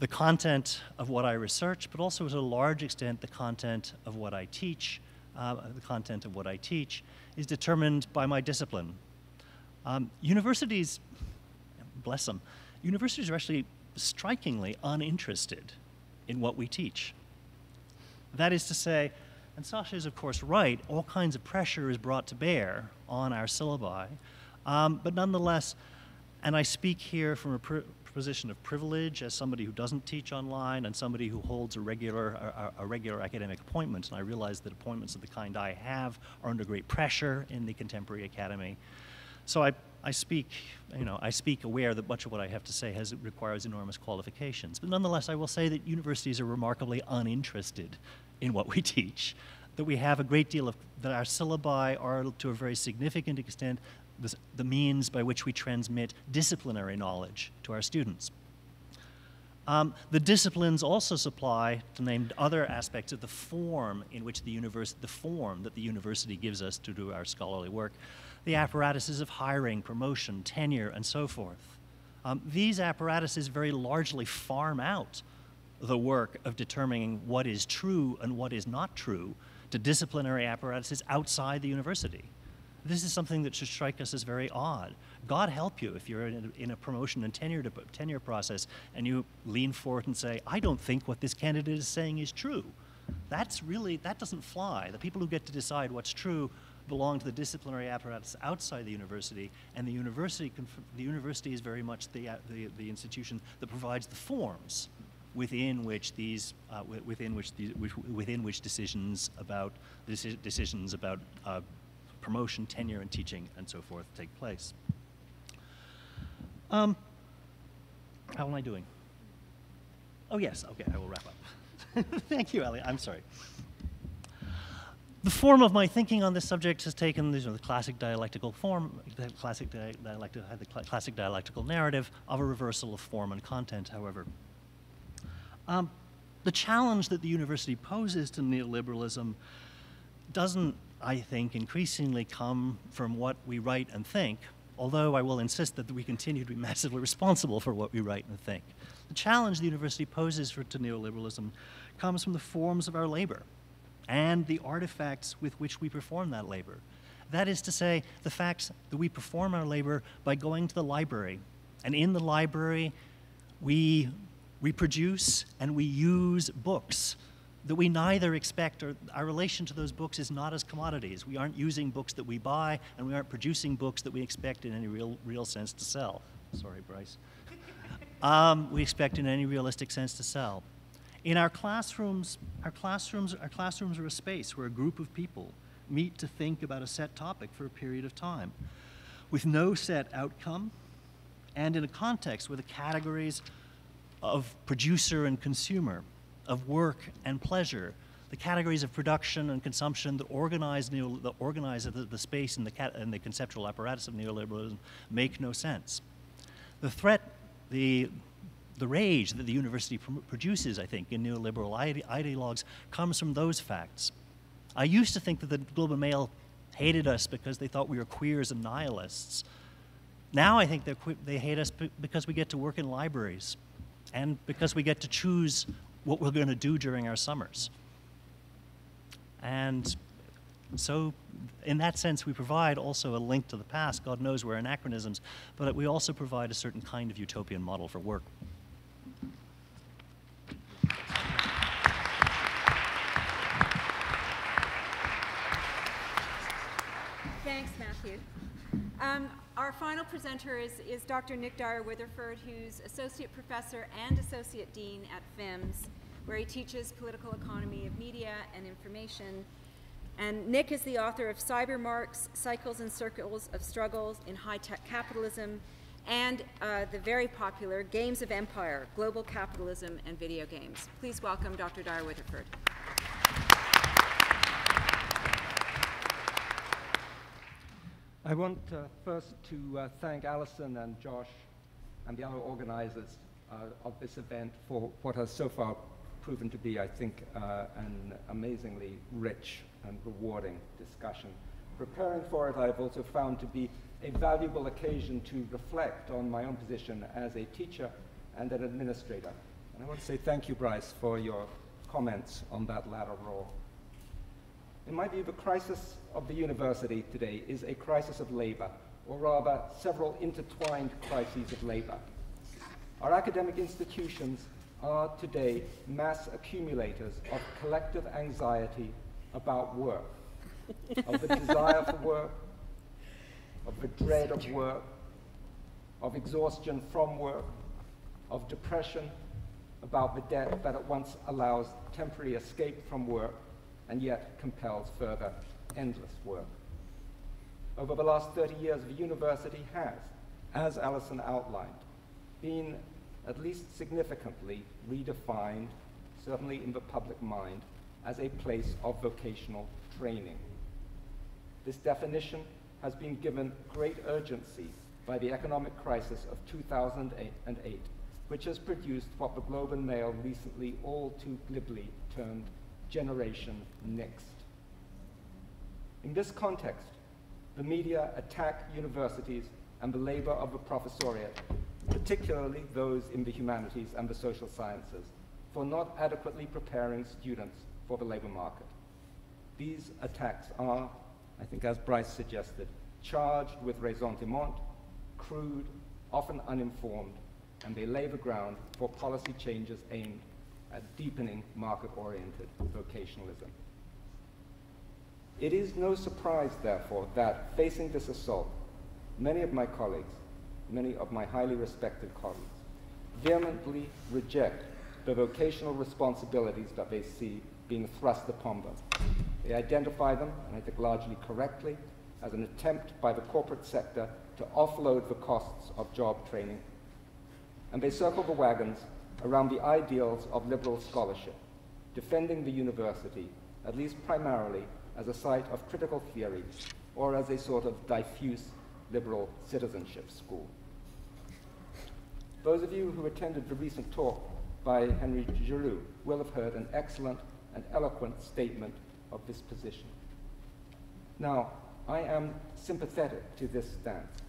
The content of what I research, but also to a large extent the content of what I teach. The content of what I teach is determined by my discipline. Universities, bless them, universities are actually strikingly uninterested in what we teach. That is to say, and Sasha is of course right, all kinds of pressure is brought to bear on our syllabi, but nonetheless, and I speak here from a position of privilege as somebody who doesn't teach online and somebody who holds a regular academic appointment, and I realize that appointments of the kind I have are under great pressure in the contemporary academy. So I speak aware that much of what I have to say requires enormous qualifications. But nonetheless, I will say that universities are remarkably uninterested in what we teach, that we have a great deal that our syllabi are to a very significant extent the means by which we transmit disciplinary knowledge to our students. The disciplines also supply, to name other aspects of the form in which the form that the university gives us to do our scholarly work, the apparatuses of hiring, promotion, tenure, and so forth. These apparatuses very largely farm out the work of determining what is true and what is not true to disciplinary apparatuses outside the university. This is something that should strike us as very odd. God help you if you're in a promotion and tenure process and you lean forward and say, I don't think what this candidate is saying is true. That doesn't fly. The people who get to decide what's true belong to the disciplinary apparatus outside the university, and the university is very much the institution that provides the forms within which decisions about promotion, tenure, and teaching, and so forth take place. How am I doing? Oh yes, okay, I will wrap up. Thank you, Ellie. I'm sorry. The form of my thinking on this subject has taken the classic dialectical form, the classic dialectical narrative of a reversal of form and content, however. The challenge that the university poses to neoliberalism doesn't, I think, increasingly come from what we write and think, although I will insist that we continue to be massively responsible for what we write and think. The challenge the university poses to neoliberalism comes from the forms of our labor and the artifacts with which we perform that labor. That is to say, the fact that we perform our labor by going to the library, and in the library we produce and we use books that we neither expect, or our relation to those books is not as commodities. We aren't using books that we buy, and we aren't producing books that we expect in any real sense to sell. Sorry, Bryce. We expect in any realistic sense to sell. In our classrooms are a space where a group of people meet to think about a set topic for a period of time, with no set outcome, and in a context where the categories of producer and consumer, of work and pleasure, the categories of production and consumption that organize the space and the conceptual apparatus of neoliberalism make no sense. The threat, the rage that the university produces, I think, in neoliberal ideologues comes from those facts. I used to think that the Globe and Mail hated us because they thought we were queers and nihilists. Now I think they hate us because we get to work in libraries and because we get to choose what we're going to do during our summers. And so in that sense, we provide also a link to the past. God knows we're anachronisms, but we also provide a certain kind of utopian model for work. Thanks, Matthew. Our final presenter is Dr. Nick Dyer-Witheford, who's Associate Professor and Associate Dean at FIMS, where he teaches political economy of media and information. And Nick is the author of Cyber Marks, Cycles and Circles of Struggles in High-Tech Capitalism, and the very popular Games of Empire, Global Capitalism and Video Games. Please welcome Dr. Dyer-Witheford. I want first to thank Alison and Josh and the other organizers of this event for what has so far proven to be, I think, an amazingly rich and rewarding discussion. Preparing for it, I've also found to be a valuable occasion to reflect on my own position as a teacher and an administrator. And I want to say thank you, Bryce, for your comments on that latter role. In my view, the crisis of the university today is a crisis of labor, or rather several intertwined crises of labor. Our academic institutions are today mass accumulators of collective anxiety about work, of the desire for work, of the dread of work, of exhaustion from work, of depression about the debt that at once allows temporary escape from work and yet compels further endless work. Over the last 30 years, the university has, as Alison outlined, been at least significantly redefined, certainly in the public mind, as a place of vocational training. This definition has been given great urgency by the economic crisis of 2008, which has produced what the Globe and Mail recently all too glibly termed Generation Next. In this context, the media attack universities and the labor of the professoriate, particularly those in the humanities and the social sciences, for not adequately preparing students for the labor market. These attacks are, I think as Bryce suggested, charged with ressentiment, crude, often uninformed, and they lay the ground for policy changes aimed at deepening market-oriented vocationalism. It is no surprise, therefore, that facing this assault, many of my colleagues, many of my highly respected colleagues, vehemently reject the vocational responsibilities that they see being thrust upon them. They identify them, and I think largely correctly, as an attempt by the corporate sector to offload the costs of job training. And they circle the wagons around the ideals of liberal scholarship, defending the university, at least primarily, as a site of critical theory or as a sort of diffuse liberal citizenship school. Those of you who attended the recent talk by Henry Giroux will have heard an excellent and eloquent statement of this position. Now, I am sympathetic to this stance.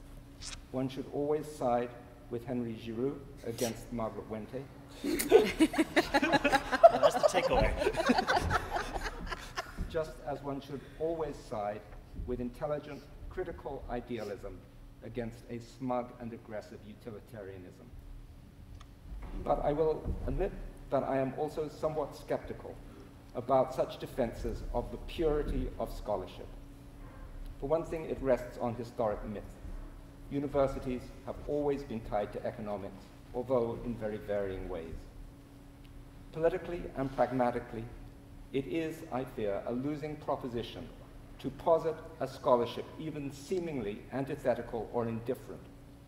One should always side with Henry Giroux against Margaret Wente. That's the takeaway. Just as one should always side with intelligent, critical idealism against a smug and aggressive utilitarianism. But I will admit that I am also somewhat skeptical about such defenses of the purity of scholarship. For one thing, it rests on historic myth. Universities have always been tied to economics, although in very varying ways. Politically and pragmatically, it is, I fear, a losing proposition to posit a scholarship even seemingly antithetical or indifferent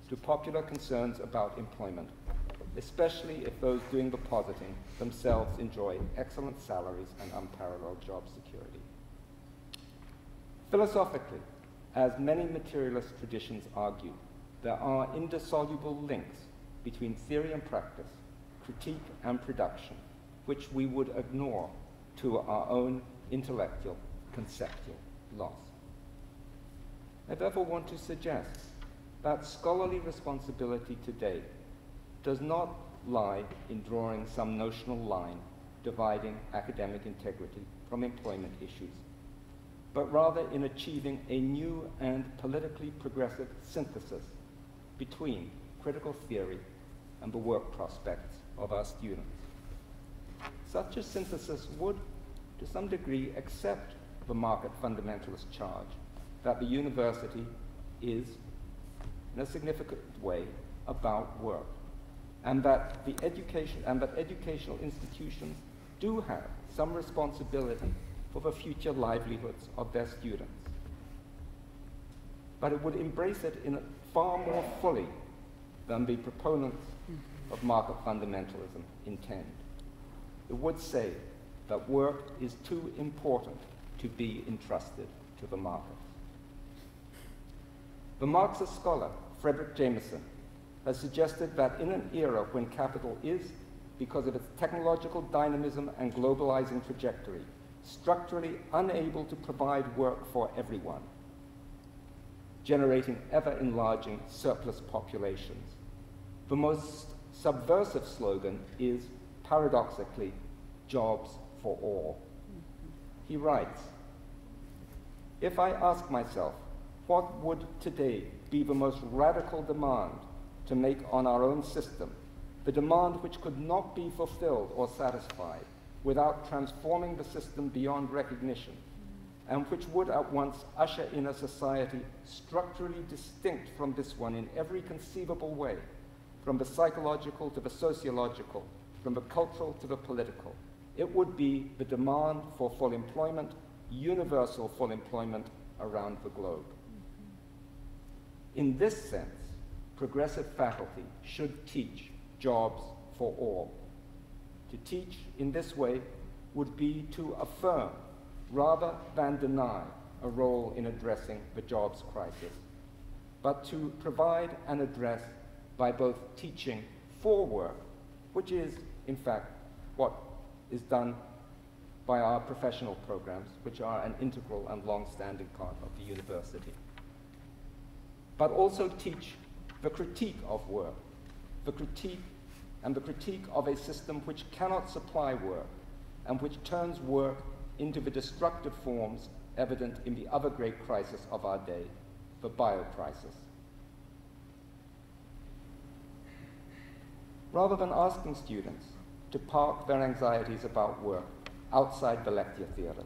to popular concerns about employment, especially if those doing the positing themselves enjoy excellent salaries and unparalleled job security. Philosophically, as many materialist traditions argue, there are indissoluble links between theory and practice, critique and production, which we would ignore to our own intellectual, conceptual loss. I therefore want to suggest that scholarly responsibility today does not lie in drawing some notional line dividing academic integrity from employment issues, but rather in achieving a new and politically progressive synthesis between critical theory and the work prospects of our students. Such a synthesis would, to some degree, accept the market fundamentalist charge that the university is, in a significant way, about work, and that educational institutions do have some responsibility for the future livelihoods of their students. But it would embrace it in far more fully than the proponents of market fundamentalism intend. It would say that work is too important to be entrusted to the market. The Marxist scholar, Frederick Jameson, has suggested that in an era when capital is, because of its technological dynamism and globalizing trajectory, structurally unable to provide work for everyone, generating ever-enlarging surplus populations, the most subversive slogan is, paradoxically, jobs for all. He writes, "If I ask myself, what would today be the most radical demand to make on our own system, the demand which could not be fulfilled or satisfied without transforming the system beyond recognition, and which would at once usher in a society structurally distinct from this one in every conceivable way, from the psychological to the sociological, from the cultural to the political, it would be the demand for full employment, universal full employment around the globe." In this sense, progressive faculty should teach jobs for all. To teach in this way would be to affirm rather than deny a role in addressing the jobs crisis, but to provide an address by both teaching for work, which is, in fact, what is done by our professional programs, which are an integral and long-standing part of the university, but also teach the critique of work, the critique of a system which cannot supply work and which turns work into the destructive forms evident in the other great crisis of our day, the bio-crisis. Rather than asking students to park their anxieties about work outside the lecture theatre,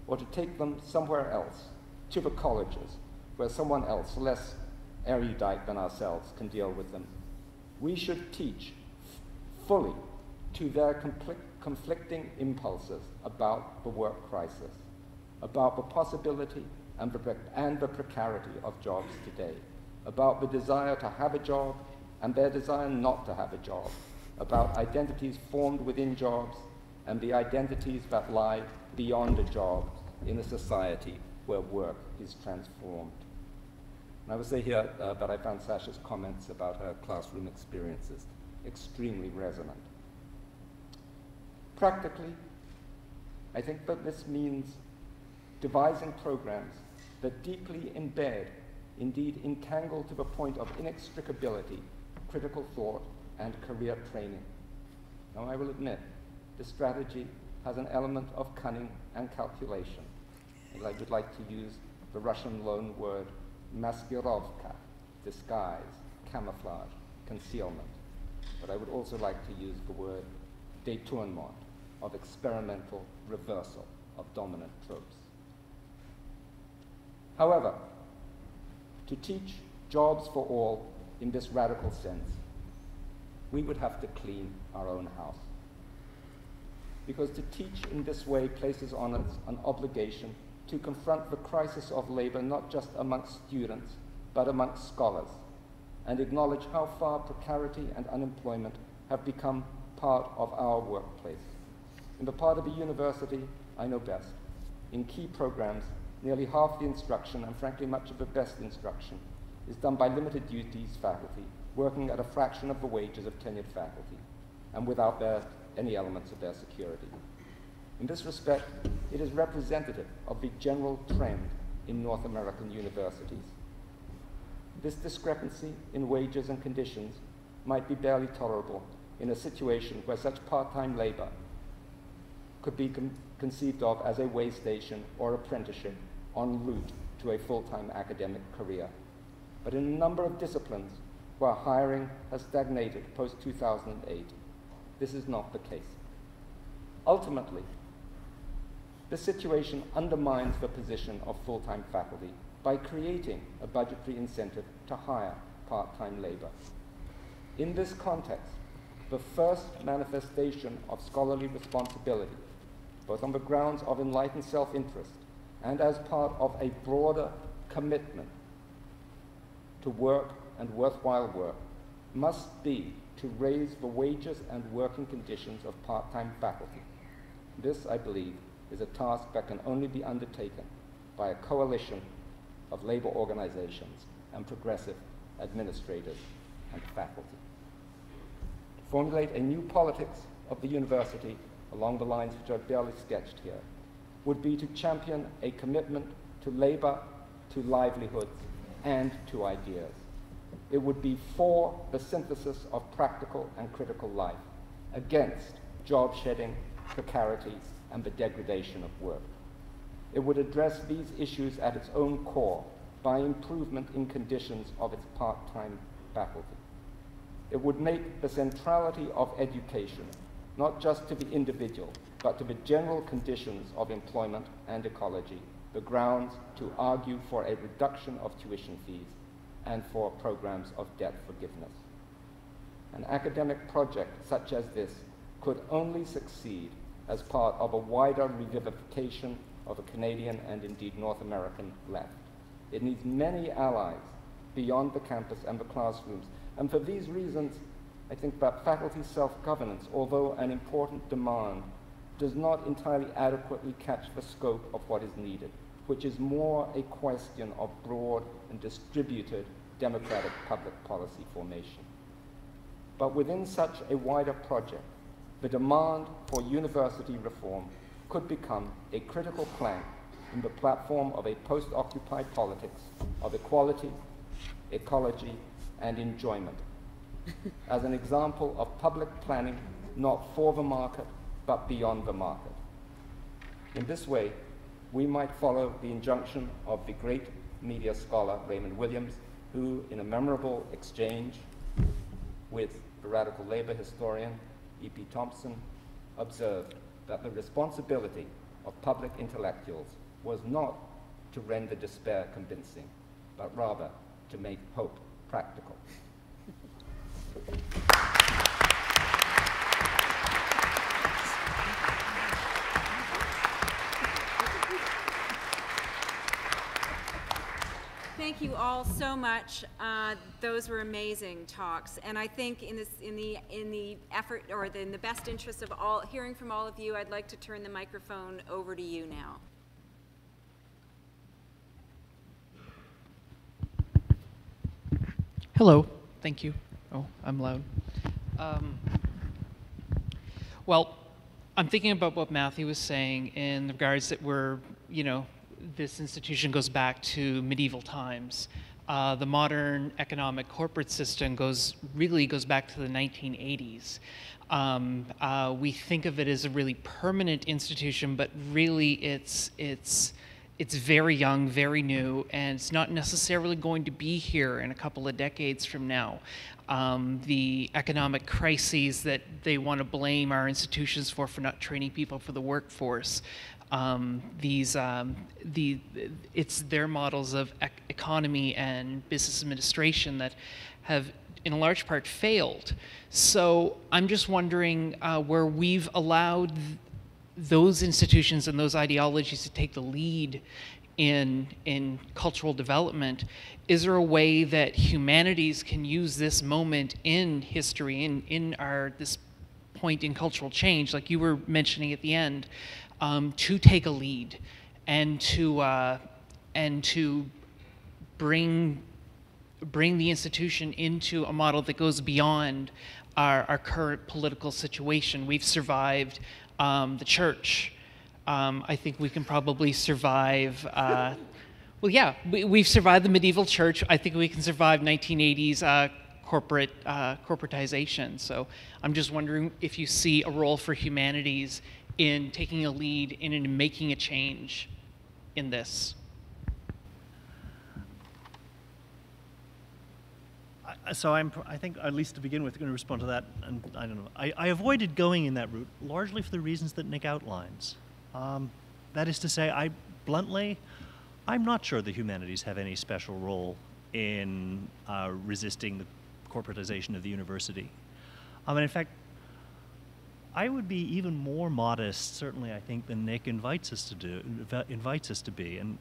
or to take them somewhere else, to the colleges, where someone else, less erudite than ourselves, can deal with them. We should teach fully to their conflicting impulses about the work crisis, about the possibility and the precarity of jobs today, about the desire to have a job and their desire not to have a job, about identities formed within jobs and the identities that lie beyond a job in a society where work is transformed. And I would say here that I found Sasha's comments about her classroom experiences extremely resonant. Practically, I think that this means devising programs that deeply embed, indeed entangle to the point of inextricability, critical thought and career training. Now, I will admit, this strategy has an element of cunning and calculation. And I would like to use the Russian loan word maskirovka, disguise, camouflage, concealment. But I would also like to use the word détournement, of experimental reversal of dominant tropes. However, to teach jobs for all in this radical sense, we would have to clean our own house. Because to teach in this way places on us an obligation to confront the crisis of labor not just amongst students, but amongst scholars, and acknowledge how far precarity and unemployment have become part of our workplace. In the part of the university I know best, in key programs, nearly half the instruction, and frankly much of the best instruction, is done by limited duties faculty, working at a fraction of the wages of tenured faculty, and without any elements of their security. In this respect, it is representative of the general trend in North American universities. This discrepancy in wages and conditions might be barely tolerable in a situation where such part-time labor could be conceived of as a way station or apprenticeship en route to a full-time academic career. But in a number of disciplines where hiring has stagnated post-2008, this is not the case. Ultimately, the situation undermines the position of full-time faculty by creating a budgetary incentive to hire part-time labor. In this context, the first manifestation of scholarly responsibility, both on the grounds of enlightened self-interest and as part of a broader commitment to work and worthwhile work, must be to raise the wages and working conditions of part-time faculty. This, I believe, is a task that can only be undertaken by a coalition of labor organizations and progressive administrators and faculty. To formulate a new politics of the university along the lines which I've barely sketched here would be to champion a commitment to labor, to livelihoods, and to ideas. It would be for the synthesis of practical and critical life, against job shedding, precarity, and the degradation of work. It would address these issues at its own core by improvement in conditions of its part-time faculty. It would make the centrality of education, not just to the individual, but to the general conditions of employment and ecology, the grounds to argue for a reduction of tuition fees and for programs of debt forgiveness. An academic project such as this could only succeed as part of a wider revivification of a Canadian and indeed North American left. It needs many allies beyond the campus and the classrooms. And for these reasons, I think that faculty self-governance, although an important demand, does not entirely adequately catch the scope of what is needed, which is more a question of broad and distributed democratic public policy formation. But within such a wider project, the demand for university reform could become a critical plank in the platform of a post-occupied politics of equality, ecology, and enjoyment, as an example of public planning not for the market, but beyond the market. In this way, we might follow the injunction of the great media scholar Raymond Williams, who, in a memorable exchange with the radical labor historian E.P. Thompson, observed that the responsibility of public intellectuals was not to render despair convincing, but rather to make hope practical. Thank you all so much. Those were amazing talks, and I think in the effort, or in the best interest of all, hearing from all of you, I'd like to turn the microphone over to you now. Hello. Thank you. Oh, I'm loud. Well, I'm thinking about what Matthew was saying in regards that we're, this institution goes back to medieval times. The modern economic corporate system really goes back to the 1980s. We think of it as a really permanent institution, but really it's very young, very new, and it's not necessarily going to be here in a couple of decades from now. The economic crises that they want to blame our institutions for not training people for the workforce. It's their models of economy and business administration that have, in a large part, failed. So I'm just wondering where we've allowed those institutions and those ideologies to take the lead in cultural development, is there a way that humanities can use this moment in history, in this point in cultural change, like you were mentioning at the end, to take a lead and to bring the institution into a model that goes beyond our current political situation? We've survived the church. I think we can probably survive, well, yeah, we've survived the medieval church. I think we can survive 1980s corporatization. So I'm just wondering if you see a role for humanities in taking a lead in making a change in this. So I think, at least to begin with, going to respond to that, and I don't know. I avoided going in that route largely for the reasons that Nick outlines. That is to say, bluntly, I'm not sure the humanities have any special role in resisting the corporatization of the university. And in fact, I would be even more modest, certainly, I think, than Nick invites us to be. And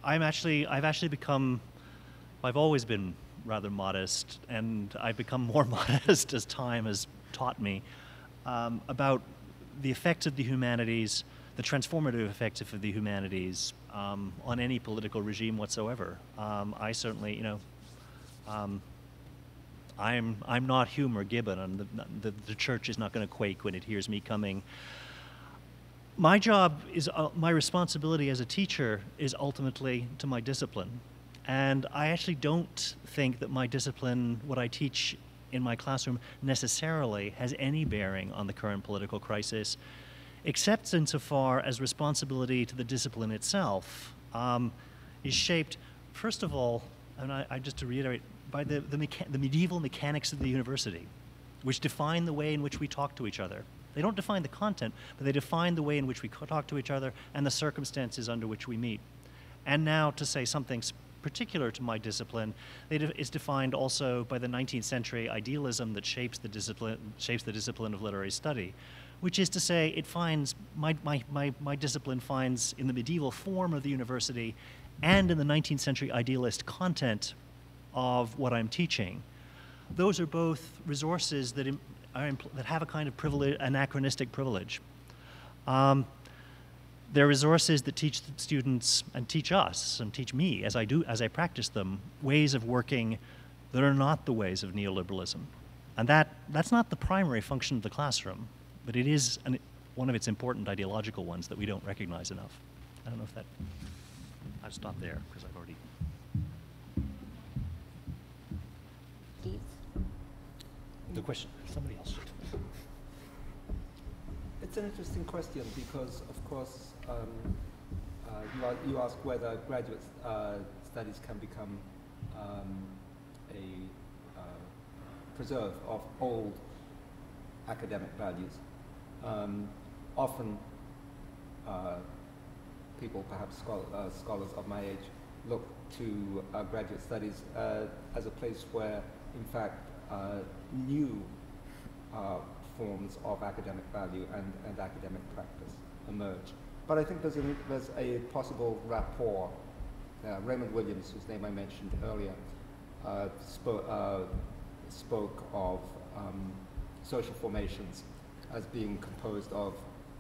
I've actually become. I've always been rather modest, and I've become more modest as time has taught me about the effects of the humanities, the transformative effects of the humanities on any political regime whatsoever. I certainly, I'm not Hume or Gibbon, and the church is not going to quake when it hears me coming. My job is, my responsibility as a teacher is ultimately to my discipline. And I actually don't think that my discipline, what I teach in my classroom, necessarily has any bearing on the current political crisis, except insofar as responsibility to the discipline itself is shaped, first of all, and I just to reiterate, by the medieval mechanics of the university, which define the way in which we talk to each other. They don't define the content, but they define the way in which we talk to each other and the circumstances under which we meet. And now, to say something particular to my discipline, is defined also by the 19th century idealism that shapes the discipline of literary study, which is to say, it finds my discipline finds in the medieval form of the university and in the 19th century idealist content of what I'm teaching. Those are both resources that have a kind of anachronistic privilege. They're resources that teach the students and teach us and teach me as I practice them, ways of working that are not the ways of neoliberalism. And that's not the primary function of the classroom, but it is one of its important ideological ones that we don't recognize enough. I don't know if that, I'll stop there because I've already. The question, somebody else should. It's an interesting question because, of course, you ask whether graduate studies can become a preserve of old academic values. often people, perhaps scholars of my age, look to graduate studies as a place where, in fact, new forms of academic value and academic practice emerge. But I think there's a possible rapport. Raymond Williams, whose name I mentioned earlier, spoke of social formations as being composed of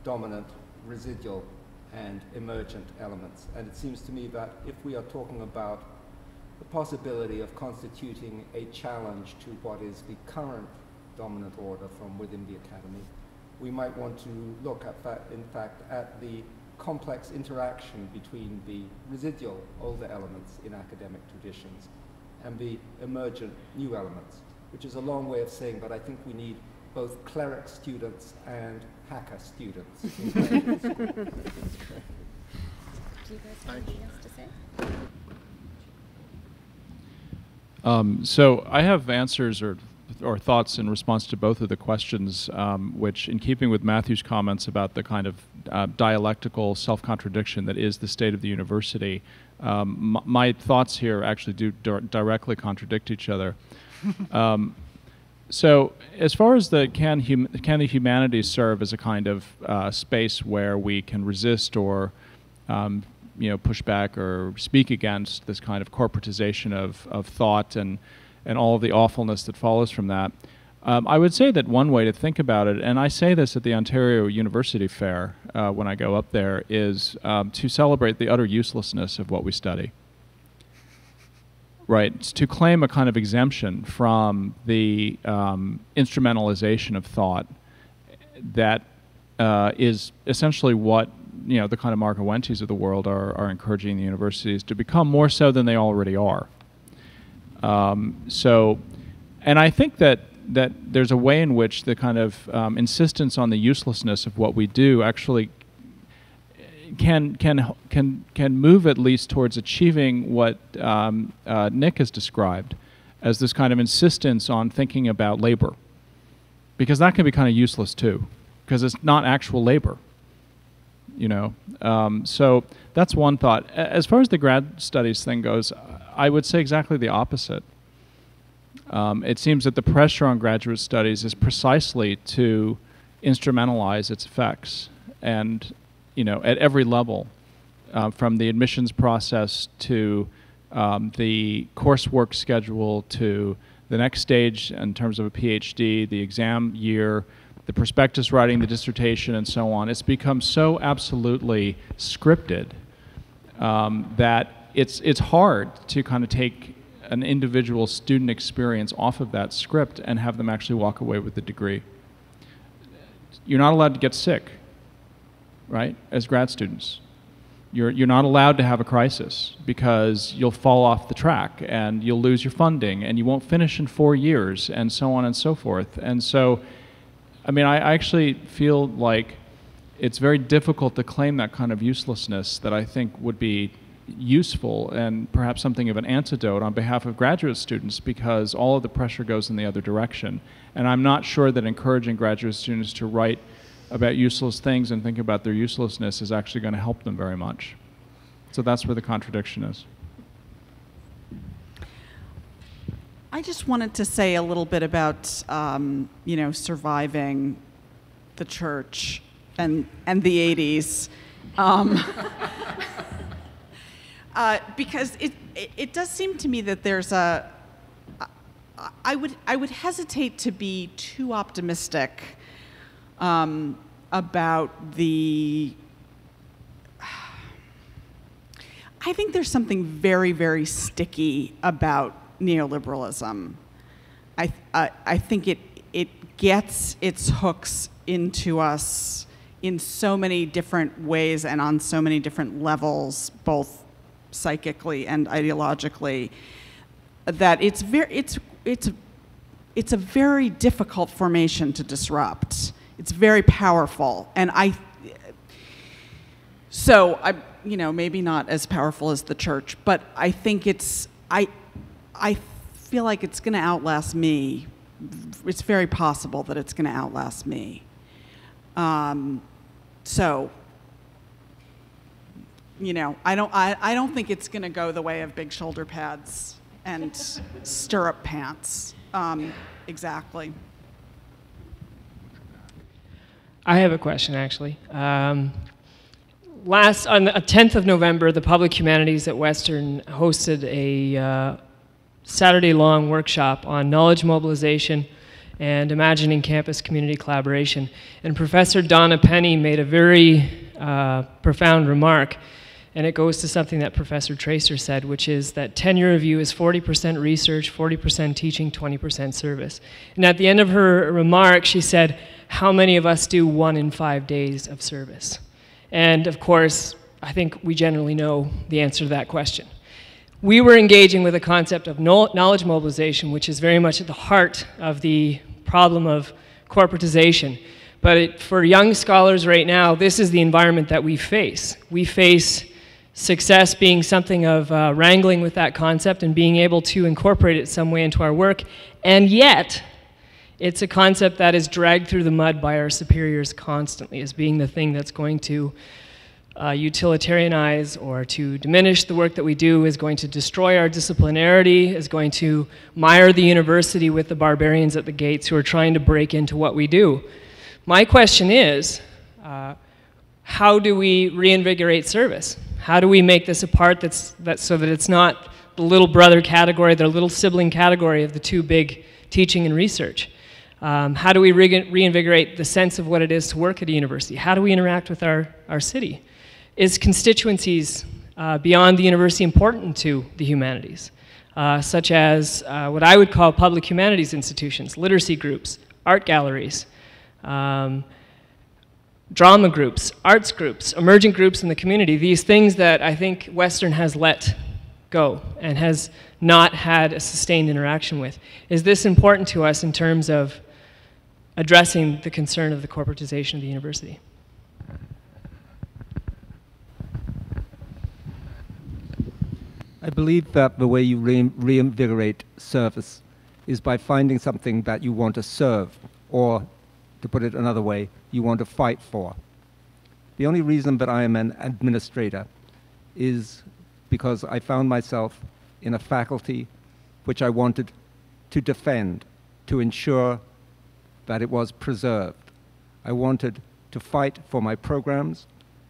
dominant, residual, and emergent elements. And it seems to me that if we are talking about the possibility of constituting a challenge to what is the current dominant order from within the academy, we might want to look at that, in fact, at the complex interaction between the residual older elements in academic traditions and the emergent new elements, which is a long way of saying, but I think we need both cleric students and hacker students in graduate school. Do you guys have anything else to say? So I have answers or thoughts in response to both of the questions, which, in keeping with Matthew's comments about the kind of dialectical self-contradiction that is the state of the university, my thoughts here actually do directly contradict each other. So as far as can the humanities serve as a kind of space where we can resist or push back or speak against this kind of corporatization of thought and all of the awfulness that follows from that, I would say that one way to think about it, and I say this at the Ontario University Fair when I go up there, is to celebrate the utter uselessness of what we study. Right, to claim a kind of exemption from the instrumentalization of thought that is essentially what the kind of Marco Wentis of the world are encouraging the universities to become more so than they already are. And I think that there's a way in which the kind of insistence on the uselessness of what we do actually can move at least towards achieving what Nick has described as this kind of insistence on thinking about labor, because that can be kind of useless too, because it's not actual labor, So that's one thought. As far as the grad studies thing goes, I would say exactly the opposite. It seems that the pressure on graduate studies is precisely to instrumentalize its effects, and at every level, from the admissions process to the coursework schedule to the next stage in terms of a PhD, the exam year, the prospectus writing, the dissertation, and so on. It's become so absolutely scripted that it's hard to kind of take an individual student experience off of that script and have them actually walk away with the degree. You're not allowed to get sick, right, as grad students. You're not allowed to have a crisis because you'll fall off the track and you'll lose your funding and you won't finish in 4 years and so on and so forth. And so, I mean, I actually feel like it's very difficult to claim that kind of uselessness that I think would be useful and perhaps something of an antidote on behalf of graduate students, because all of the pressure goes in the other direction. And I'm not sure that encouraging graduate students to write about useless things and think about their uselessness is actually going to help them very much. So that's where the contradiction is. I just wanted to say a little bit about, surviving the church and the 80s. Because it does seem to me that there's I would hesitate to be too optimistic about the. I think there's something very, very sticky about neoliberalism. I think it gets its hooks into us in so many different ways and on so many different levels, both psychically and ideologically, that it's a very difficult formation to disrupt. It's very powerful, and maybe not as powerful as the church, but I think I feel like it's going to outlast me. It's very possible that it's going to outlast me. So, you know, I don't think it's going to go the way of big shoulder pads and stirrup pants. Exactly. I have a question, actually. On the 10th of November, the Public Humanities at Western hosted a Saturday-long workshop on knowledge mobilization and imagining campus community collaboration. And Professor Donna Penny made a very profound remark, and it goes to something that Professor Tracer said, which is that tenure review is 40% research, 40% teaching, 20% service. And at the end of her remark, she said, how many of us do 1 in 5 days of service? And of course, I think we generally know the answer to that question. We were engaging with a concept of knowledge mobilization, which is very much at the heart of the problem of corporatization. But for young scholars right now, this is the environment that we face. We face success being something of wrangling with that concept and being able to incorporate it some way into our work, and yet it's a concept that is dragged through the mud by our superiors constantly as being the thing that's going to utilitarianize or to diminish the work that we do, is going to destroy our disciplinarity, is going to mire the university with the barbarians at the gates who are trying to break into what we do. My question is, how do we reinvigorate service? How do we make this a part so that it's not the little brother category, the little sibling category of the two big teaching and research? How do we reinvigorate the sense of what it is to work at a university? How do we interact with our city? Is constituencies beyond the university important to the humanities, such as what I would call public humanities institutions, literacy groups, art galleries, drama groups, arts groups, emergent groups in the community, these things that I think Western has let go and has not had a sustained interaction with. Is this important to us in terms of addressing the concern of the corporatization of the university? I believe that the way you reinvigorate service is by finding something that you want to serve, or, to put it another way, you want to fight for. The only reason that I am an administrator is because I found myself in a faculty which I wanted to defend, to ensure that it was preserved. I wanted to fight for my programs,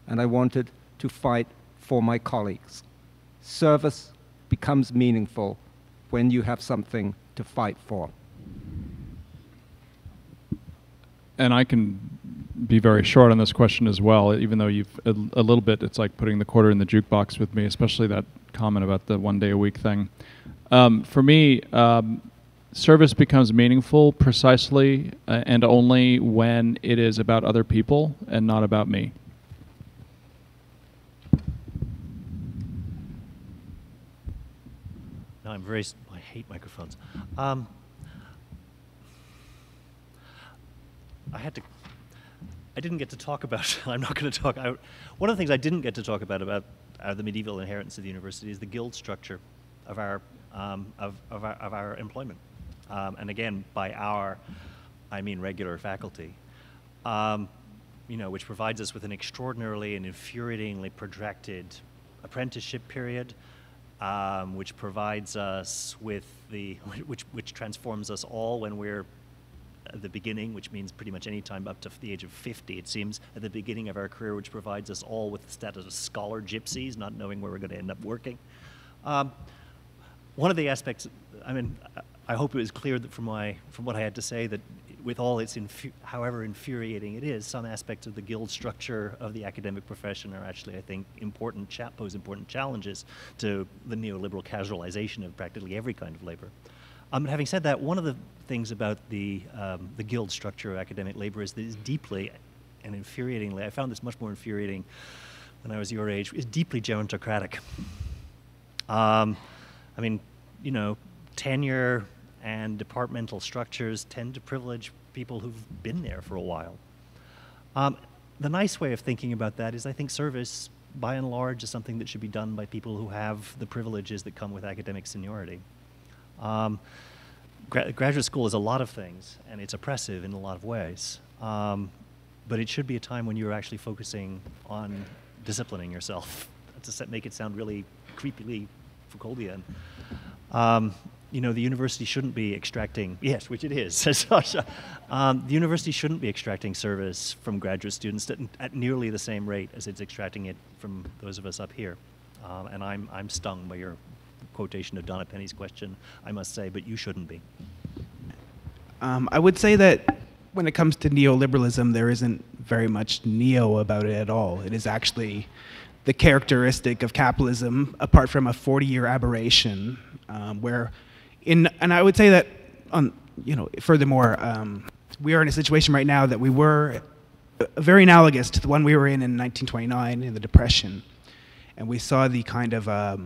and I wanted to fight for my colleagues. Service becomes meaningful when you have something to fight for. And I can be very short on this question as well, even though you've a little bit, it's like putting the quarter in the jukebox with me, especially that comment about the 1 day a week thing. For me, service becomes meaningful precisely and only when it is about other people and not about me. No, I hate microphones. I didn't get to talk about, I'm not going to talk, one of the things I didn't get to talk about the medieval inheritance of the university is the guild structure of our employment. And again, by our, I mean regular faculty, you know, which provides us with an extraordinarily and infuriatingly protracted apprenticeship period, which provides us with which transforms us all when we're at the beginning, which means pretty much any time up to the age of 50, it seems, at the beginning of our career, which provides us all with the status of scholar gypsies, not knowing where we're going to end up working. One of the aspects, I mean, I hope it was clear that from what I had to say that with all its, however infuriating it is, some aspects of the guild structure of the academic profession are actually, I think, pose important challenges to the neoliberal casualization of practically every kind of labor. But having said that, one of the things about the guild structure of academic labor is that it's deeply and infuriatingly, I found this much more infuriating when I was your age, is deeply gerontocratic. I mean, you know, tenure and departmental structures tend to privilege people who've been there for a while. The nice way of thinking about that is I think service, by and large, is something that should be done by people who have the privileges that come with academic seniority. Graduate school is a lot of things, and it's oppressive in a lot of ways. but it should be a time when you're actually focusing on disciplining yourself, to make it sound really creepily Foucauldian. You know, the university shouldn't be extracting, yes, which it is, says Sasha. The university shouldn't be extracting service from graduate students at nearly the same rate as it's extracting it from those of us up here. And I'm stung by your quotation of Donna Penny's question, I must say, but you shouldn't be. I would say that when it comes to neoliberalism, there isn't very much neo about it at all. It is actually the characteristic of capitalism, apart from a 40-year aberration, and I would say that, furthermore, we are in a situation right now that we were very analogous to the one we were in 1929 in the Depression, and we saw the kind of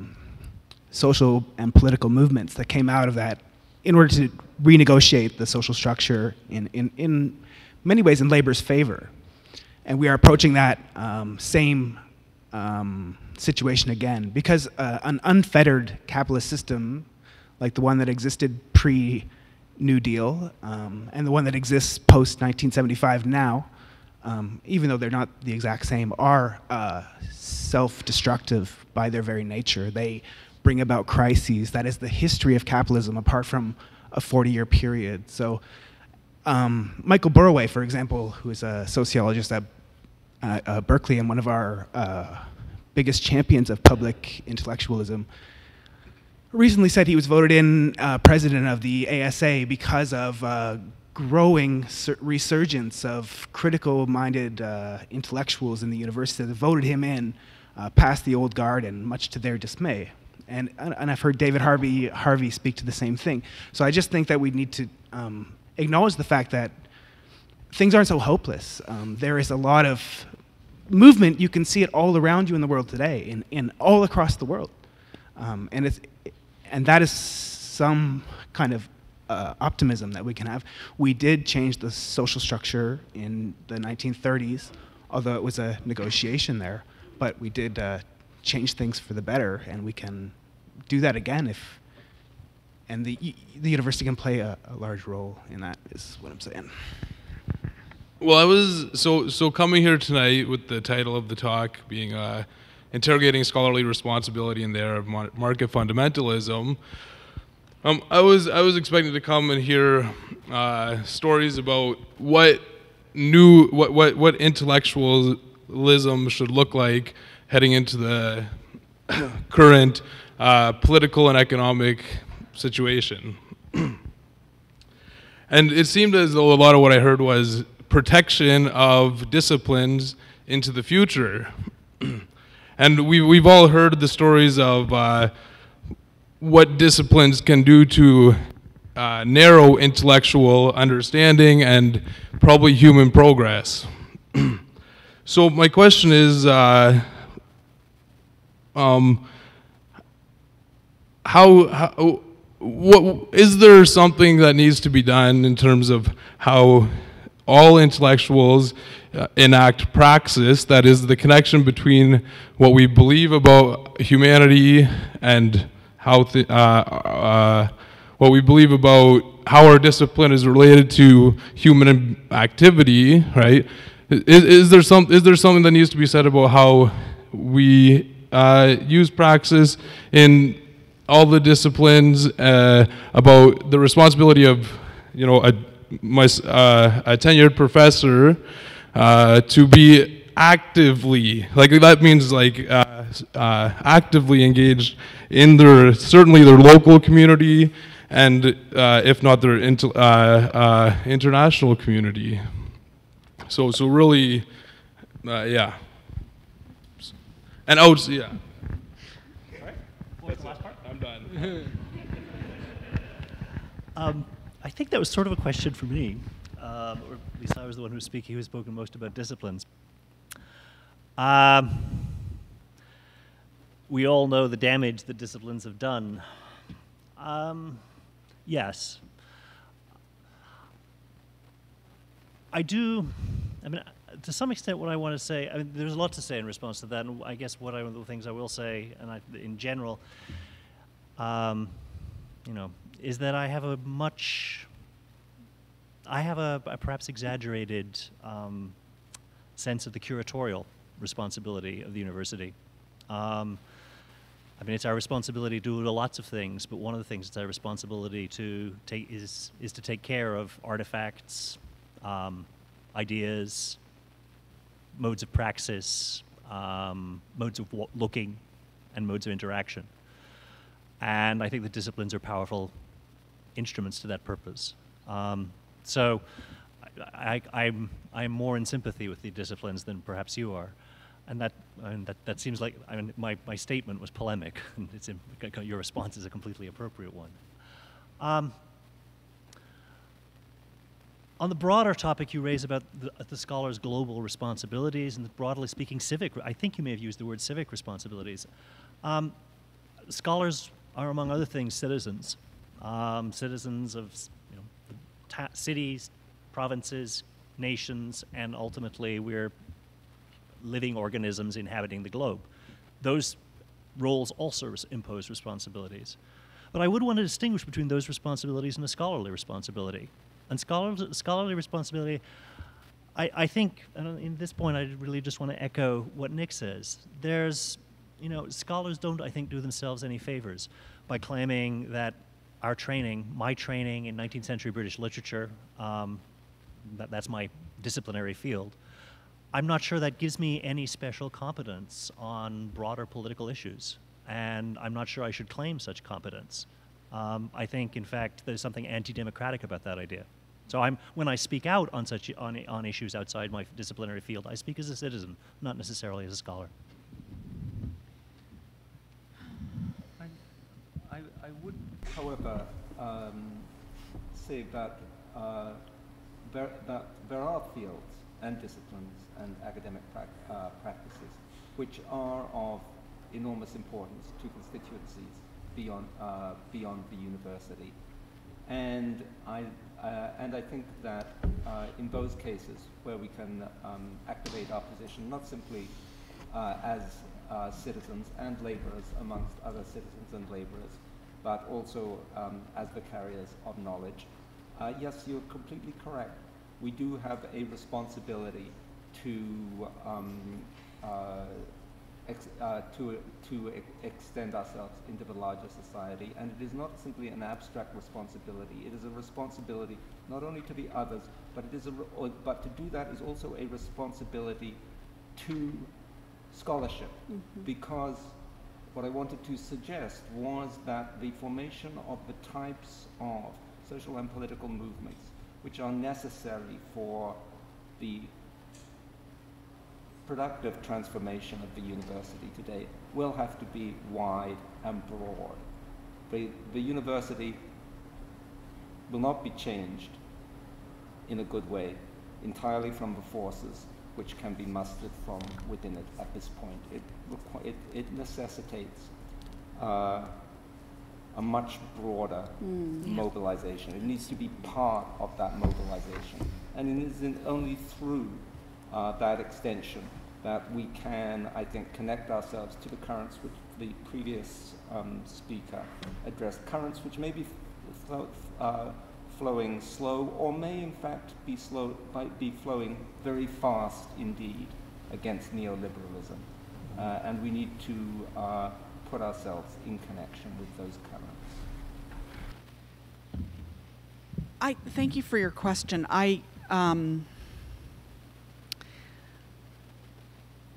social and political movements that came out of that in order to renegotiate the social structure in many ways in labor's favor. And we are approaching that same situation again, because an unfettered capitalist system like the one that existed pre-New Deal and the one that exists post-1975 now, even though they're not the exact same, are self-destructive by their very nature. They bring about crises. That is the history of capitalism, apart from a 40-year period. So Michael Burroway, for example, who is a sociologist at Berkeley and one of our biggest champions of public intellectualism, recently said he was voted in president of the ASA because of growing resurgence of critical-minded intellectuals in the university that voted him in past the old guard, and much to their dismay. And I've heard David Harvey speak to the same thing. So I just think that we need to acknowledge the fact that things aren't so hopeless. There is a lot of movement. You can see it all around you in the world today, in all across the world. And that is some kind of optimism that we can have. We did change the social structure in the 1930s, although it was a negotiation there, but we did change things for the better, and we can do that again and the university can play a large role in that, is what I'm saying. Well, I was so coming here tonight with the title of the talk being Interrogating Scholarly Responsibility in the Era of Market Fundamentalism. I was expecting to come and hear stories about what intellectualism should look like heading into the current political and economic situation. And it seemed as though a lot of what I heard was protection of disciplines into the future. And we've all heard the stories of what disciplines can do to narrow intellectual understanding and probably human progress. So my question is, is there something that needs to be done in terms of how all intellectuals enact praxis, that is the connection between what we believe about humanity and how what we believe about how our discipline is related to human activity, right? Is there something that needs to be said about how we use praxis in all the disciplines, about the responsibility of, a tenured professor to be actively, that means actively engaged in certainly their local community, and if not their international community. So really, yeah. And yeah. What was the last part? I'm done. I think that was sort of a question for me, or at least I was the one who was speaking, who has spoken most about disciplines. We all know the damage that disciplines have done. Yes. To some extent what I want to say, there's a lot to say in response to that, and I guess one of the things I will say, and in general, is that I have a perhaps exaggerated sense of the curatorial responsibility of the university. I mean, it's our responsibility to do lots of things, but one of the things it's our responsibility to take is to take care of artifacts, ideas, modes of praxis, modes of looking, and modes of interaction. And I think the disciplines are powerful instruments to that purpose. So I'm more in sympathy with the disciplines than perhaps you are. And that seems like, I mean, my statement was polemic. And your response is a completely appropriate one. On the broader topic you raise about the scholar's global responsibilities and broadly speaking I think you may have used the word civic responsibilities. Scholars are, among other things, citizens. Citizens of cities, provinces, nations, and ultimately we're living organisms inhabiting the globe. Those roles also impose responsibilities. But I would want to distinguish between those responsibilities and a scholarly responsibility. And scholarly responsibility, I think, and in this point, I really just want to echo what Nick says. There's, scholars don't, I think, do themselves any favors by claiming that our training, my training in 19th century British literature, that's my disciplinary field, I'm not sure that gives me any special competence on broader political issues. And I'm not sure I should claim such competence. I think, in fact, there's something anti-democratic about that idea. So when I speak out on issues outside my disciplinary field, I speak as a citizen, not necessarily as a scholar. I would, however, say that there are fields and disciplines and academic practices which are of enormous importance to constituencies beyond the university, and I think that in those cases where we can activate our position not simply as citizens and laborers amongst other citizens and laborers, but also as the carriers of knowledge. Yes, you're completely correct. We do have a responsibility to extend ourselves into the larger society, and it is not simply an abstract responsibility. It is a responsibility not only to the others, but but to do that is also a responsibility to scholarship, because what I wanted to suggest was that the formation of the types of social and political movements which are necessary for the productive transformation of the university today will have to be wide and broad. The university will not be changed in a good way entirely from the forces which can be mustered from within it at this point. It necessitates a much broader mobilization. It needs to be part of that mobilization. And it is only through that extension that we can, I think, connect ourselves to the currents which the previous speaker addressed, currents which may be flowing slow or may in fact be flowing very fast indeed against neoliberalism. And we need to put ourselves in connection with those currents. Thank you for your question.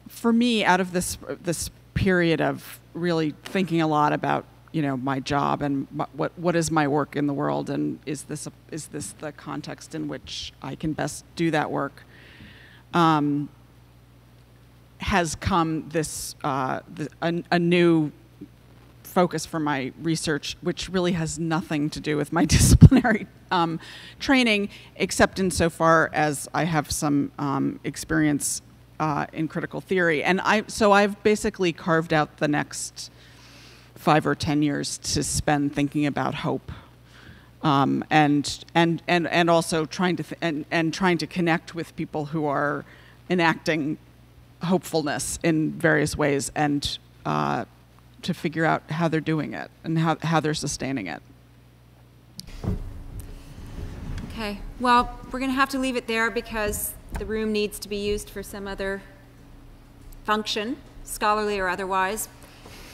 For me, out of this period of really thinking a lot about my job and what is my work in the world, and is this the context in which I can best do that work, has come this a new focus for my research, which really has nothing to do with my disciplinary training, except insofar as I have some experience in critical theory. And so I've basically carved out the next 5 or 10 years to spend thinking about hope, and also trying to connect with people who are enacting hopefulness in various ways, and to figure out how they're doing it and how they're sustaining it. Okay, well, we're going to have to leave it there because the room needs to be used for some other function, scholarly or otherwise.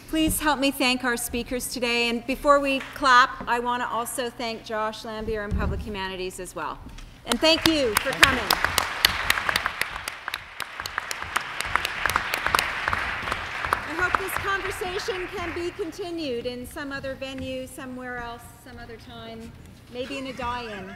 Please help me thank our speakers today. And before we clap, I want to also thank Josh Lambier and Public Humanities as well. And thank you for coming. I hope this conversation can be continued in some other venue, somewhere else, some other time, maybe in a die-in.